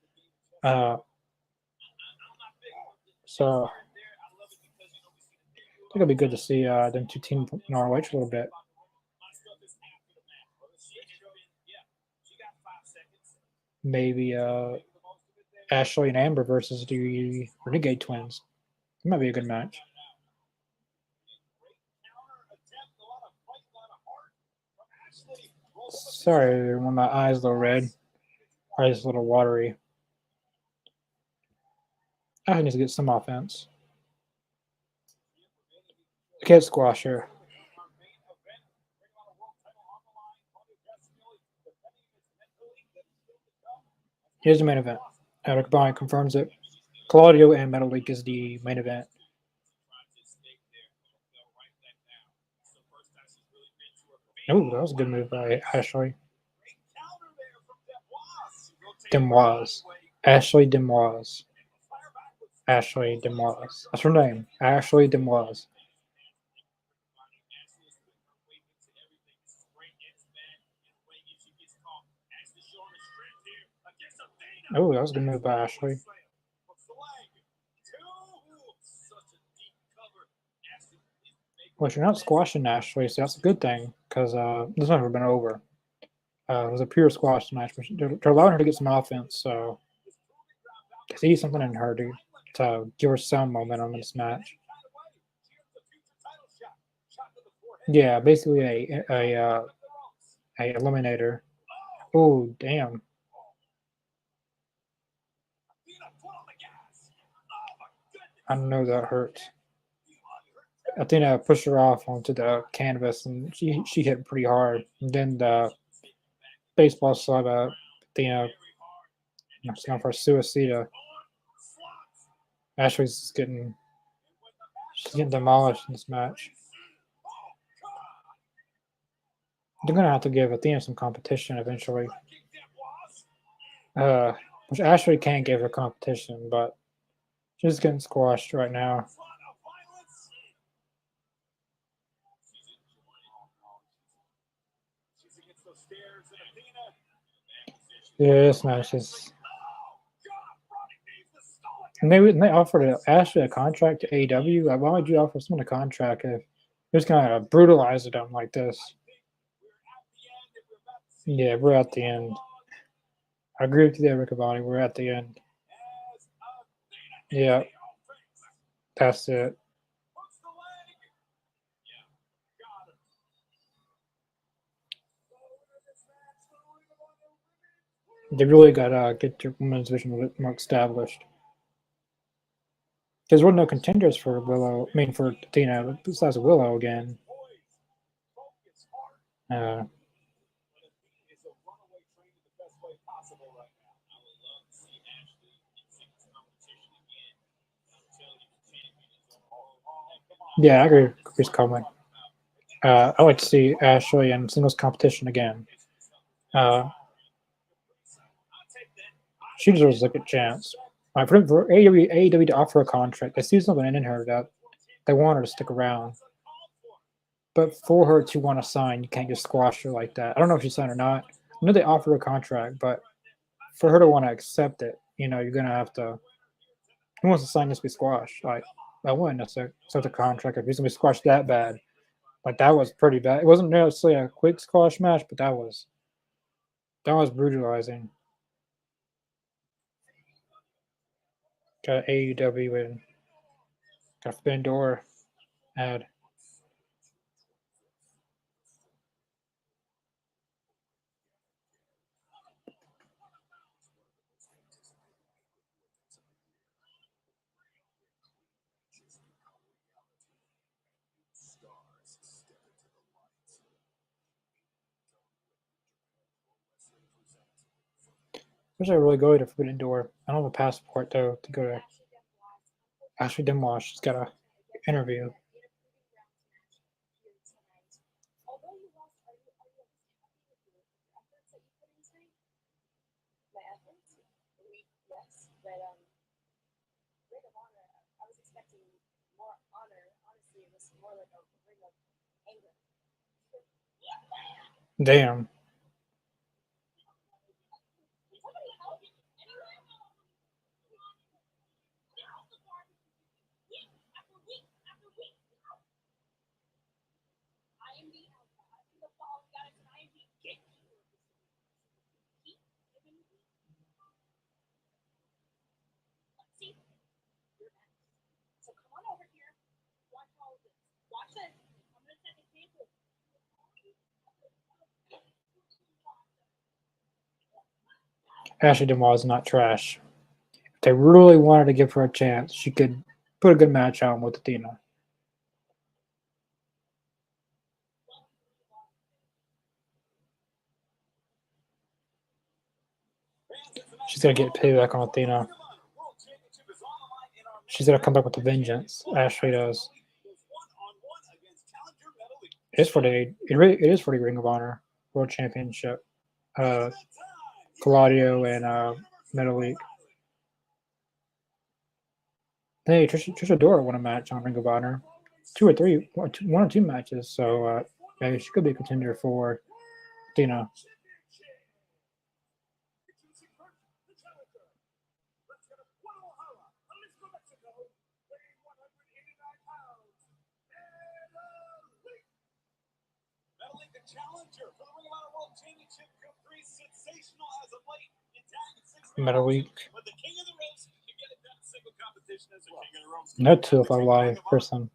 So I think it'll be good to see them two team in ROH a little bit. Maybe Ashley and Amber versus the Renegade Twins. It might be a good match. Sorry, when my eyes a little red, eyes a little watery. I need to get some offense. Can't squash her. Here's the main event. Eric Bryan confirms it. Claudio and Metal League is the main event. Oh, that was a good move by Ashley. Demoise. Ashley Demoise. Ashley Demoise. That's her name. Ashley Demoise. Oh, that was a good move by Ashley. Well, you're not squashing Ashley, so that's a good thing because this one's never been over. It was a pure squash match, but they're allowing her to get some offense, so I see something in her to give her some momentum in this match. Yeah, basically a eliminator. Oh, damn. I know that hurts. Athena pushed her off onto the canvas, and she hit pretty hard. And then the baseball slap Athena knocks down for a suicida. Ashley's getting demolished in this match. They're gonna have to give Athena some competition eventually. Which Ashley can't give her competition, but she's getting squashed right now. Yeah, this match is. And they offered Ashley a contract to AEW. Why would you offer someone a contract if you're just gonna brutalize them like this? Yeah, we're at the end. I agree with you there, Riccaboni. We're at the end. Yeah, that's it. They really gotta get their women's division a bit more established. Because there were no contenders for Willow. I mean, for Athena besides Willow again. Yeah, I agree with Chris Coleman. I like to see Ashley in singles competition again. She deserves a good chance. For AEW to offer a contract, they see something in her that they want her to stick around. But for her to want to sign, you can't just squash her like that. I don't know if she signed or not. I know they offer her a contract, but for her to want to accept it, you're gonna have to. Who wants to sign just be squashed? Like I wouldn't necessarily accept the contract if he's gonna be squashed that bad. Like that was pretty bad. It wasn't necessarily a quick squash match, but that was brutalizing. Got AEW and got Forbidden Door ad. Wish I really go to Forbidden Door. I don't have a passport though to go to. Ashley Dimwash. She's got a interview. Damn. Ashley Dimwash is not trash. If they really wanted to give her a chance, she could put a good match on with Athena. She's gonna get payback on Athena. She's gonna come back with a vengeance. Ashley does. It is for the Ring of Honor World Championship. Claudio and Metal League. Hey, Trisha Dora won a match on Ring of Honor. One or two matches. So maybe she could be a contender for Athena. Metal Week. No 205 Live person.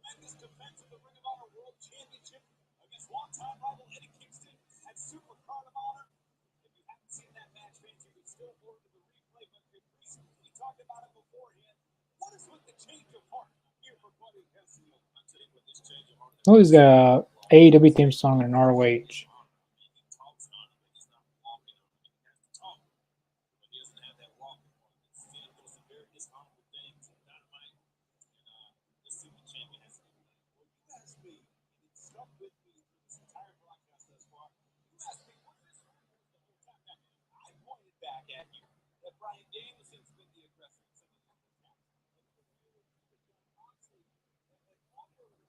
Tremendous defense of the Ring of Honor World Championship against longtime rival Eddie Kingston at Super Card of Honor. If you haven't seen that match, fans, you can still forward to the replay. But Caprice, we talked about it beforehand. What is with the change of heart here for Claudio Castillo? I'm saying with this change of heart. Oh, he's got a AEW theme song and an ROH.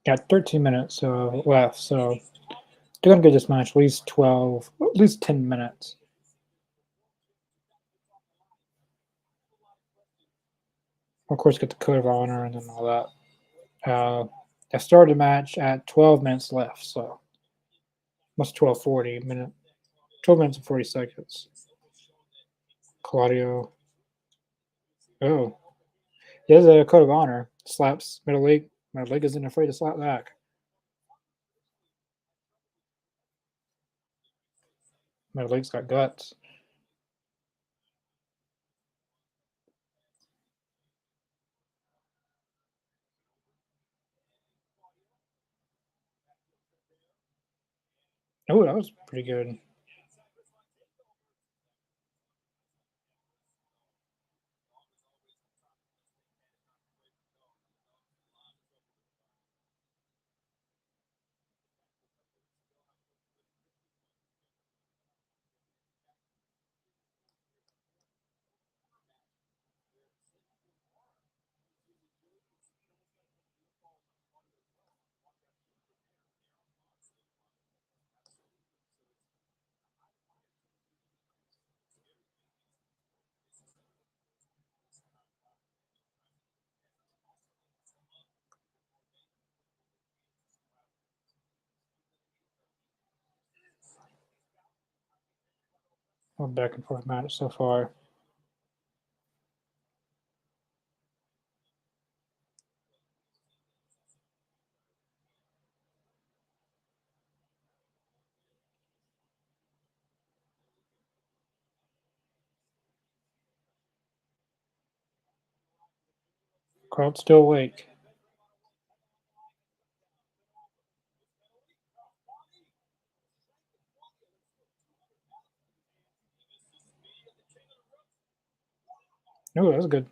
Got 13 minutes left, so they're gonna get this match at least 12, at least 10 minutes. Of course, get the code of honor and then all that. I started the match at 12 minutes left, so almost 12:40 minute, 12 minutes and 40 seconds. Claudio. Oh, he has a code of honor. Slaps middle leg. Middle leg isn't afraid to slap back. Middle leg's got guts. Oh, that was pretty good. A back and forth match so far. Crowd still awake. Oh, that was a good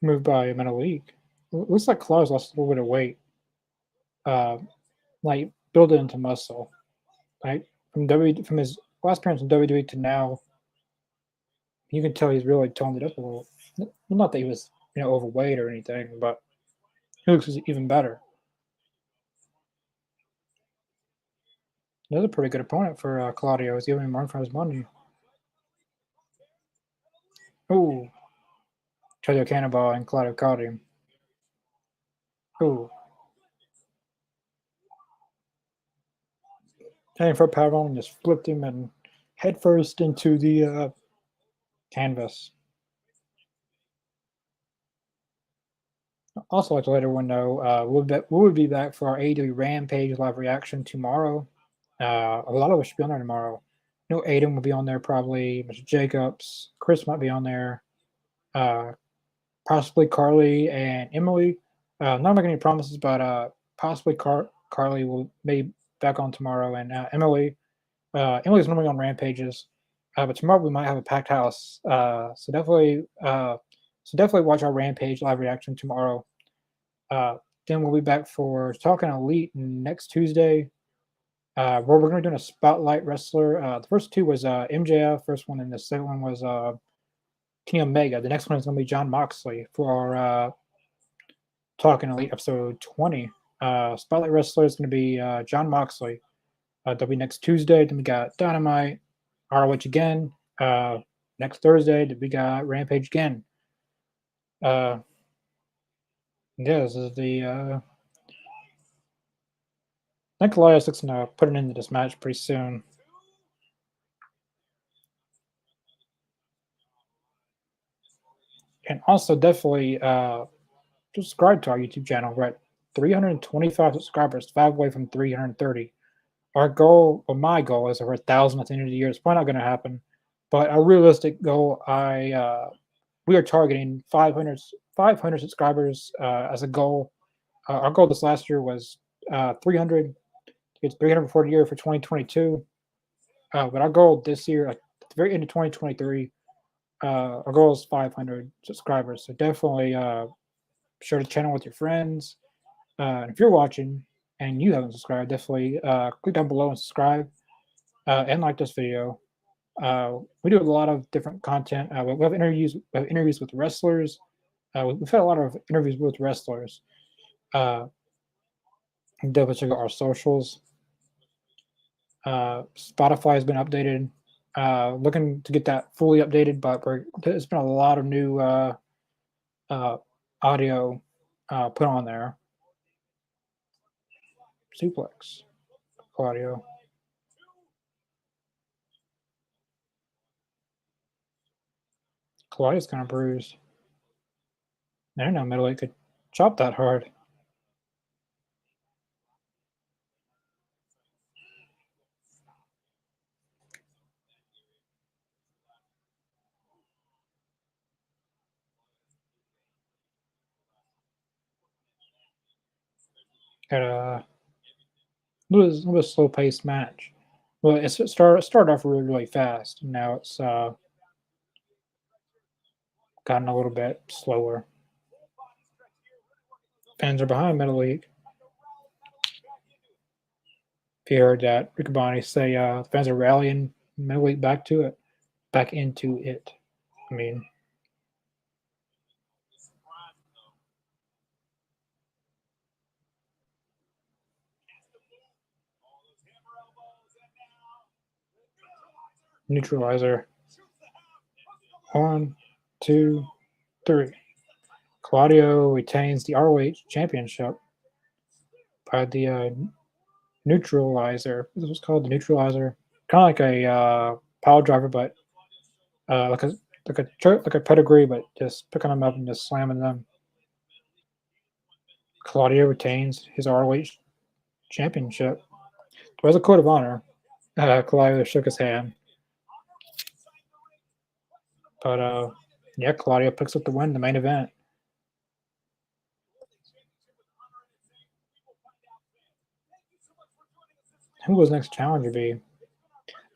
move by Metal League. Looks like Claus lost a little bit of weight. Like build it into muscle. Right from his last appearance in WWE to now, you can tell he's really toned it up a little. Not that he was overweight or anything, but he looks even better. That's a pretty good opponent for Claudio. He's giving him run for his money. Ooh. Claudio Cannonball and Claudio caught him. Ooh. Heading for a powerbomb and just flipped him and headfirst into the canvas. Also, like to let everyone know, we'll be back for our AEW Rampage live reaction tomorrow. A lot of us should be on there tomorrow. Aiden will be on there probably. Mr. Jacobs, Chris might be on there. Possibly Carly and Emily. Not making any promises, but possibly Carly will be back on tomorrow, and Emily's normally on Rampages. But tomorrow we might have a packed house. So definitely watch our Rampage live reaction tomorrow. Uh, then we'll be back for Talking Elite next Tuesday. Where we're going to be doing a spotlight wrestler. The first two was MJF, first one, and the second one was Kenny Omega. The next one is going to be John Moxley for our Talking Elite episode 20. Spotlight wrestler is going to be John Moxley. That'll be next Tuesday. Then we got Dynamite, ROH again. Next Thursday, we got Rampage again. Yeah, this is the. I think Elias looks to put it into this match pretty soon. And also, definitely subscribe to our YouTube channel. We're at 325 subscribers, 5 away from 330. Our goal, or my goal, is over 1,000 at the end of the year. It's probably not going to happen, but a realistic goal, we are targeting 500 subscribers as a goal. Our goal this last year was 300. It's 340 year for 2022. But our goal this year, at the very end of 2023, our goal is 500 subscribers. So definitely share the channel with your friends. And if you're watching and you haven't subscribed, definitely click down below and subscribe and like this video. We do a lot of different content. We have interviews with wrestlers. We've had a lot of interviews with wrestlers. Definitely check out our socials. Spotify has been updated. Looking to get that fully updated, but there's been a lot of new audio put on there. Suplex, Claudio. Claudio's kind of bruised. I didn't know middleweight could chop that hard. Got a little bit slow paced match. Well, it started off really fast. And now it's gotten a little bit slower. Fans are behind middleweight. If you heard that, Riccaboni say fans are rallying middleweight back into it. I mean, neutralizer. 1, 2, 3. Claudio retains the ROH championship by the neutralizer. This was called the neutralizer. Kind of like a pile driver, but like a pedigree, but just picking them up and just slamming them. Claudio retains his ROH championship. There's a code of honor. Claudio shook his hand. But yeah, Claudio picks up the win, the main event. Who was next challenger be?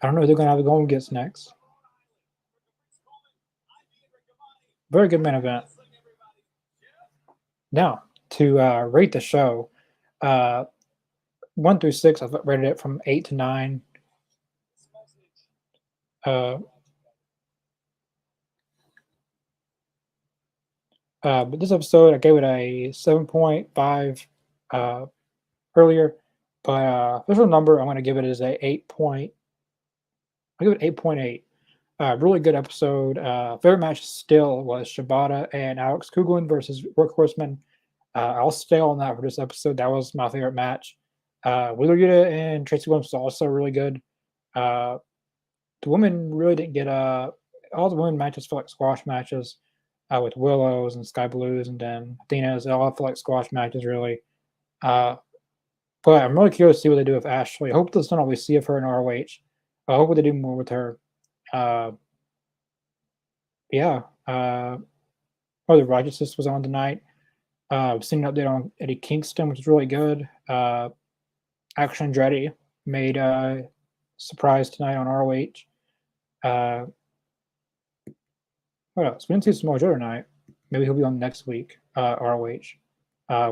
I don't know who they're going to have the Golden Gets next. Very good main event. Now, to rate the show, 1 through 6, I've rated it from 8 to 9. But this episode, I gave it a 7.5 earlier. But official number, I'm going to give it as a 8 point. I give it 8.8. Really good episode. Favorite match still was Shibata and Alex Kuglin versus Workhorseman. I'll stay on that for this episode. That was my favorite match. Wheeler Yuta and Tracy Williams was also really good. The women really didn't get all the women matches felt like squash matches with Willows and Sky Blues and then Athena's. They all feel like squash matches, really. But I'm really curious to see what they do with Ashley. I hope this don't always see of her in ROH. I hope they do more with her. Yeah. The Righteousness was on tonight. I've seen an update on Eddie Kingston, which is really good. Action Andretti made a surprise tonight on ROH. Uh, what else? We didn't see Samoa Joe tonight. Maybe he'll be on next week, ROH,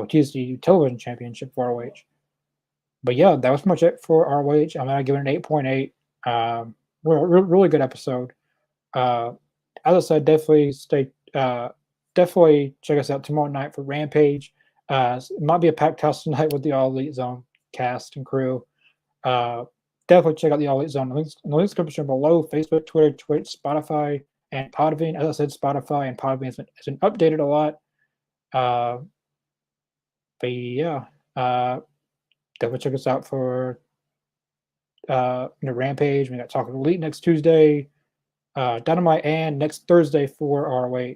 which is the television championship for ROH. But yeah, that was pretty much it for ROH. I'm gonna give it an 8.8. Really good episode. As I said, definitely check us out tomorrow night for Rampage. It might be a packed house tonight with the All Elite Zone cast and crew. Definitely check out the All Elite Zone. Links in the description below: Facebook, Twitter, Twitch, Spotify, and Podbean. As I said, Spotify and Podbean has been updated a lot. But yeah, definitely check us out for Rampage. We got Talking Elite next Tuesday, Dynamite, and next Thursday for ROH.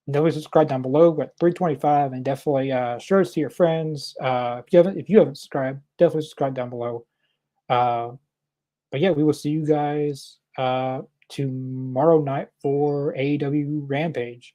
Definitely subscribe down below. We're at 325, and definitely share it to your friends. If you haven't subscribed, definitely subscribe down below. But yeah, we will see you guys tomorrow night for AEW Rampage.